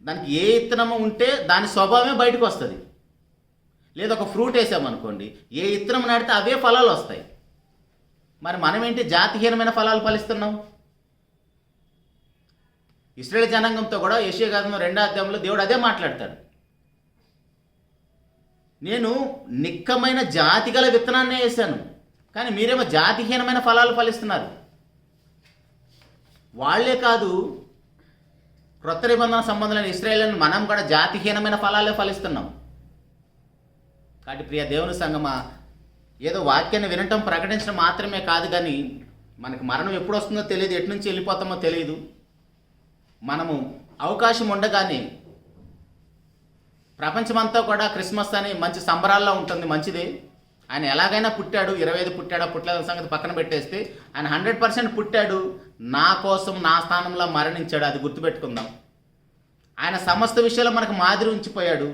[SPEAKER 1] దానికి ఏ ఇత్తనము ఉంటే దాని స్వభావమే బయటకు వస్తుంది. లేదా ఒక ఫ్రూట్ వేసామనుకోండి, ఏ ఇత్తనం నాటితే అవే ఫలాలు వస్తాయి. మరి మనం ఏంటి జాతిహీనమైన ఫలాలు ఫలిస్తున్నాం? ఇశ్రాయేలు జనాంగంతో కూడా యెషయా గ్రంథం 2వ అధ్యాయంలో దేవుడు అదే మాట్లాడతాడు. నేను నిక్కమైన జాతి గల విత్తనాన్నే వేశాను, కానీ మీరేమో జాతిహీనమైన ఫలాలు ఫలిస్తున్నారు. వాళ్లే కాదు, క్రొత్త నిబంధన సంబంధమైన ఇశ్రాయేలును మనం కూడా జాతిహీనమైన ఫలాలే ఫలిస్తున్నాం. కాబట్టి ప్రియ దేవుని సంగమా, ఏదో వాక్యాన్ని వినటం, ప్రకటించడం మాత్రమే కాదు, కానీ మనకి మరణం ఎప్పుడు వస్తుందో తెలియదు, ఎటు నుంచి వెళ్ళిపోతామో తెలియదు. మనము అవకాశం ఉండగానే ప్రపంచమంతా కూడా క్రిస్మస్ అని మంచి సంబరాల్లో ఉంటుంది, మంచిదే. ఆయన ఎలాగైనా పుట్టాడు, 25 పుట్టాడా పుట్టలేదని సంగతి పక్కన పెట్టేస్తే ఆయన 100% పుట్టాడు, నా కోసం నా స్థానంలో మరణించాడు. అది గుర్తుపెట్టుకుందాం. ఆయన సమస్త విషయాల్లో మనకు మాదిరి ఉంచిపోయాడు.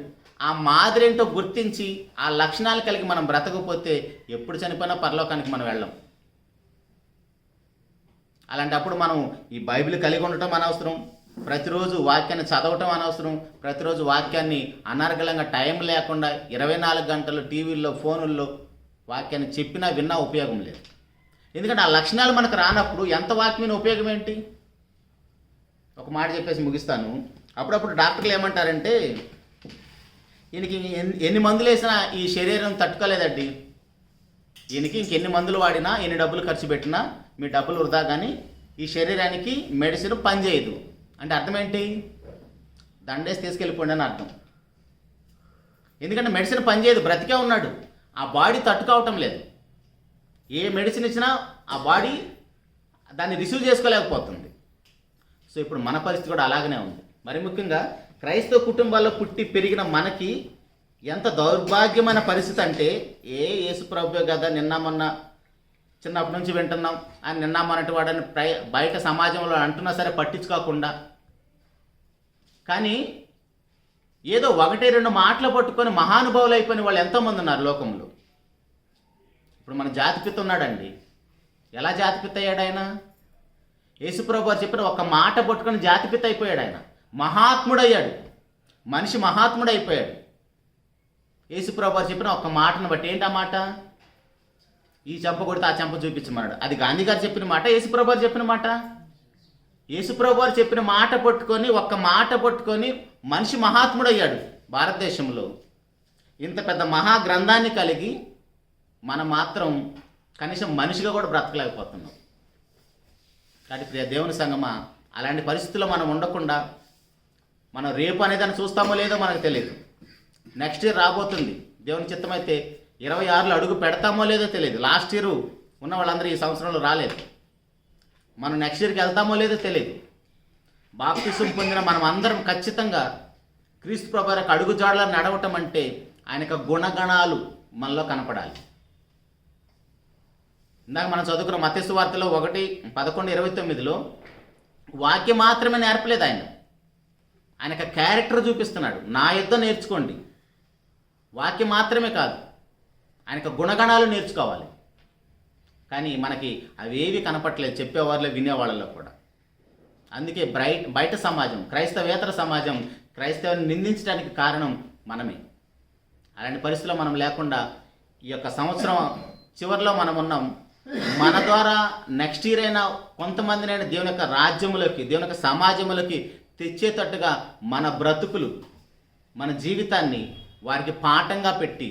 [SPEAKER 1] ఆ మాదిరి ఏంటో గుర్తించి ఆ లక్షణాలు కలిగి మనం బ్రతకపోతే ఎప్పుడు చనిపోయినా పరలోకానికి మనం వెళ్ళం. అలాంటప్పుడు మనం ఈ బైబిల్ కలిగి ఉండటం అనవసరం, ప్రతిరోజు వాక్యాన్ని చదవటం అనవసరం, ప్రతిరోజు వాక్యాన్ని అనర్గళంగా టైం లేకుండా 24 గంటలు టీవీల్లో, ఫోనుల్లో వాక్యాన్ని చెప్పినా విన్నా ఉపయోగం లేదు. ఎందుకంటే ఆ లక్షణాలు మనకు రానప్పుడు ఎంత వాక్యమైన ఉపయోగం ఏంటి? ఒక మాట చెప్పేసి ముగిస్తాను. అప్పుడప్పుడు డాక్టర్లు ఏమంటారంటే, ఈయనకి ఎన్ని మందులు వేసినా ఈ శరీరం తట్టుకోలేదండి, ఈయనకి ఇంకెన్ని మందులు వాడినా, ఎన్ని డబ్బులు ఖర్చు పెట్టినా మీ డబ్బులు వృధా, కానీ ఈ శరీరానికి మెడిసిన్ పనిచేయదు. అంటే అర్థం ఏంటి? దండేసి తీసుకెళ్ళిపోండి అని అర్థం. ఎందుకంటే మెడిసిన్ పనిచేయదు, బ్రతికే ఉన్నాడు, ఆ బాడీ తట్టుకోవటం లేదు. ఏ మెడిసిన్ ఇచ్చినా ఆ బాడీ దాన్ని రిసీవ్ చేసుకోలేకపోతుంది. సో ఇప్పుడు మన పరిస్థితి కూడా అలాగనే ఉంది. మరి ముఖ్యంగా క్రైస్తవ కుటుంబాల్లో పుట్టి పెరిగిన మనకి ఎంత దౌర్భాగ్యమైన పరిస్థితి అంటే, యేసు ప్రభువే కదా నిన్న మొన్న చిన్నప్పటి నుంచి వింటున్నాం అని నిన్న మొన్నటి వాడని బయట సమాజంలో అంటున్నా సరే పట్టించుకోకుండా, కానీ ఏదో 1-2 మాటలు పట్టుకొని మహానుభావులు అయిపోయిన వాళ్ళు ఎంతోమంది ఉన్నారు లోకంలో. ఇప్పుడు మన జాతిపిత ఉన్నాడండి. ఎలా జాతిపిత అయ్యాడు ఆయన? యేసుప్రభు వారు చెప్పిన ఒక మాట పట్టుకొని జాతిపిత అయిపోయాడు. ఆయన మహాత్ముడయ్యాడు, మనిషి మహాత్ముడైపోయాడు. యేసుప్రభు వారు చెప్పిన ఒక మాటను బట్టి, ఏంటి ఆ మాట? ఈ చెంప కొడితే ఆ చెంప చూపించమన్నాడు. అది గాంధీ గారు చెప్పిన మాట, యేసుప్రభు వారు చెప్పిన మాట? యేసుప్రభు వారు చెప్పిన మాట పట్టుకొని, ఒక్క మాట పట్టుకొని మనిషి మహాత్ముడయ్యాడు. భారతదేశంలో ఇంత పెద్ద మహా గ్రంథాన్ని కలిగి మనం మాత్రం కనీసం మనిషిగా కూడా బ్రతకలేకపోతున్నాం. కాబట్టి ప్రియ దేవుని సంగమా, అలాంటి పరిస్థితుల్లో మనం ఉండకుండా, మనం రేపు అనేదాన్ని చూస్తామో లేదో మనకు తెలియదు. నెక్స్ట్ ఇయర్ రాబోతుంది, దేవుని చిత్తమైతే 26లో అడుగు పెడతామో లేదో తెలియదు. లాస్ట్ ఇయర్ ఉన్న వాళ్ళందరూ ఈ సంవత్సరంలో రాలేదు. మనం నెక్స్ట్ ఇయర్కి వెళ్తామో లేదో తెలియదు. బాప్తిసం పొందిన మనం అందరం ఖచ్చితంగా క్రీస్తు ప్రభువు యొక్క అడుగుజాడలో నడవటం అంటే ఆయన యొక్క గుణగణాలు మనలో కనపడాలి. ఇందాక మనం చదువుకున్న మత్తయి సువార్తలో 1:11-29లో వాక్యం మాత్రమే నేర్పలేదు ఆయన. ఆయనకు క్యారెక్టర్ చూపిస్తున్నాడు. నా యుద్ధం నేర్చుకోండి. వాక్యం మాత్రమే కాదు, ఆయనకు గుణగణాలు నేర్చుకోవాలి. కానీ మనకి అవేవి కనపట్లేదు చెప్పేవాళ్ళలో వినేవాళ్ళలో కూడా. అందుకే బయట సమాజం, క్రైస్తవేతర సమాజం క్రైస్తవుని నిందించడానికి కారణం మనమే. అలాంటి పరిస్థితుల్లో మనం లేకుండా ఈ యొక్క సంవత్సరం చివరిలో మనం ఉన్నాం. మన ద్వారా నెక్స్ట్ ఇయర్ అయినా కొంతమందినైనా దేవుని యొక్క రాజ్యములోకి, దేవుని యొక్క సమాజములోకి తెచ్చేటట్టుగా మన బ్రతుకులు, మన జీవితాన్ని వారికి పాఠంగా పెట్టి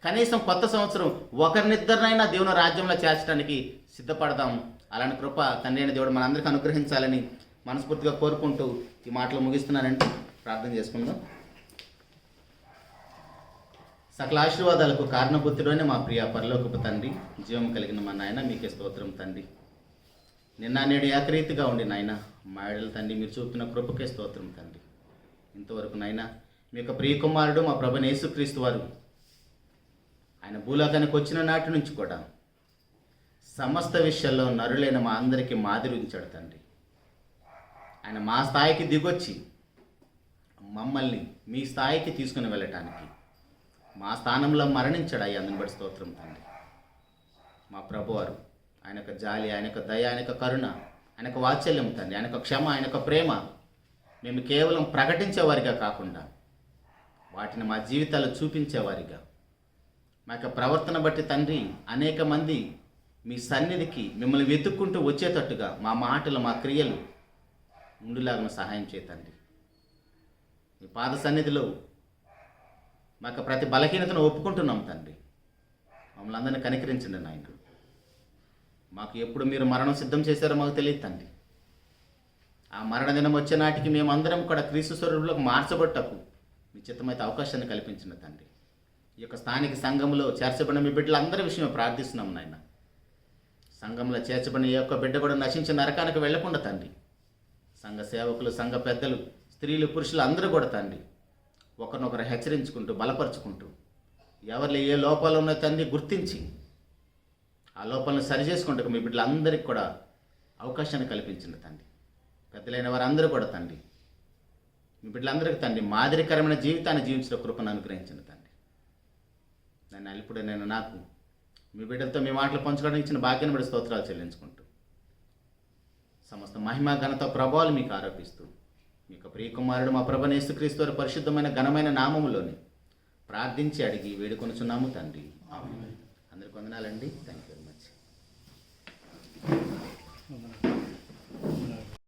[SPEAKER 1] కనీసం కొత్త సంవత్సరం ఒకరినిద్దరినైనా దేవుని రాజ్యంలో చేర్చడానికి సిద్ధపడదాం. అలాంటి కృప తండ్రి అయిన దేవుడు మనందరికీ అనుగ్రహించాలని మనస్ఫూర్తిగా కోరుకుంటూ ఈ మాటలు ముగిస్తున్నానంటే ప్రార్థన చేసుకుందాం. సకల ఆశీర్వాదాలకు కారణభూతుడైన మా ప్రియ పరలోకపు తండ్రి, జీవం కలిగిన మా నాయన, మీకే స్తోత్రం తండ్రి. నిన్న నేడు ఏకరీతిగా ఉండి నాయన మా ఏడల తండ్రి మీరు చూపిన కృపకే స్తోత్రం తండ్రి. ఇంతవరకు నాయన మీ యొక్క ప్రియ కుమారుడు మా ప్రభువైన యేసుక్రీస్తు వారు ఆయన భూలోకానికి వచ్చిన నాటి నుంచి కూడా సమస్త విషయాల్లో నరులైన మా అందరికీ మాదిరి ఉంచాడు తండ్రి. ఆయన మా స్థాయికి దిగొచ్చి మమ్మల్ని మీ స్థాయికి తీసుకుని వెళ్ళటానికి మా స్థానంలో మరణించాడు. అయ్యా అందుని బట్టి స్తోత్రం తండ్రి. మా ప్రభువారు ఆయన యొక్క జాలి, ఆయన యొక్క దయ, ఆయన యొక్క కరుణ, ఆయన యొక్క వాత్సల్యం తండ్రి, ఆయన యొక్క క్షమ, ఆయన యొక్క ప్రేమ మేము కేవలం ప్రకటించేవారిగా కాకుండా వాటిని మా జీవితాలు చూపించేవారిగా, మా యొక్క ప్రవర్తన బట్టి తండ్రి అనేక మంది మీ సన్నిధికి మిమ్మల్ని వెతుక్కుంటూ వచ్చేటట్టుగా మా మాటలు, మా క్రియలు ఉండులాగా సహాయం చేయండి. మీ పాద సన్నిధిలో మా యొక్క ప్రతి బలహీనతను ఒప్పుకుంటున్నాం తండ్రి. మమ్మల్ని అందరినీ కనికరించండి నాయన. మాకు ఎప్పుడు మీరు మరణం సిద్ధం చేశారో మాకు తెలియదు తండ్రి. ఆ మరణ దినం వచ్చే నాటికి మేమందరం కూడా క్రీస్తు స్వరూపంలోకి మార్చబట్టకు మీ చిత్తమైతే అవకాశాన్ని కల్పించిన తండ్రి. ఈ యొక్క స్థానిక సంఘంలో చేర్చబడిన మీ బిడ్డలందరి విషయమే ప్రార్థిస్తున్నాం నాయన. సంఘంలో చేర్చబడిన ఈ యొక్క బిడ్డ కూడా నశించిన నరకానికి వెళ్లకుండా తండ్రి, సంఘ సేవకులు, సంఘ పెద్దలు, స్త్రీలు, పురుషులు అందరూ కూడా తండ్రి ఒకరినొకరు హెచ్చరించుకుంటూ, బలపరుచుకుంటూ, ఎవరిలో ఏ లోపాలు ఉన్నాయో తండ్రి గుర్తించి ఆ లోపాలను సరిచేసుకుంటూ మీ బిడ్డలందరికీ కూడా అవకాశాన్ని కల్పించింది తండ్రి. పెద్దలైన వారందరూ కూడా తండ్రి మీ బిడ్డలందరికీ తండ్రి మాదిరికరమైన జీవితాన్ని జీవించిన కృపను అనుగ్రహించింది తండ్రి. నన్ను అల్పుడే నేను నాకు మీ బిడ్డలతో మీ మాటలు పంచుకోవడానికి ఇచ్చిన భాగ్యాన్ని బట్టి స్తోత్రాలు చెల్లించుకుంటూ సమస్త మహిమ, ఘనత, ప్రభావాలు మీకు ఆరోపిస్తూ మీ యొక్క ప్రియ కుమారుడు మా ప్రభువైన యేసుక్రీస్తు వారి పరిశుద్ధమైన ఘనమైన నామములోని ప్రార్థించి అడిగి వేడుకొనుచున్నాము తండ్రి. అందరికీ వందనాలండి. Thank you.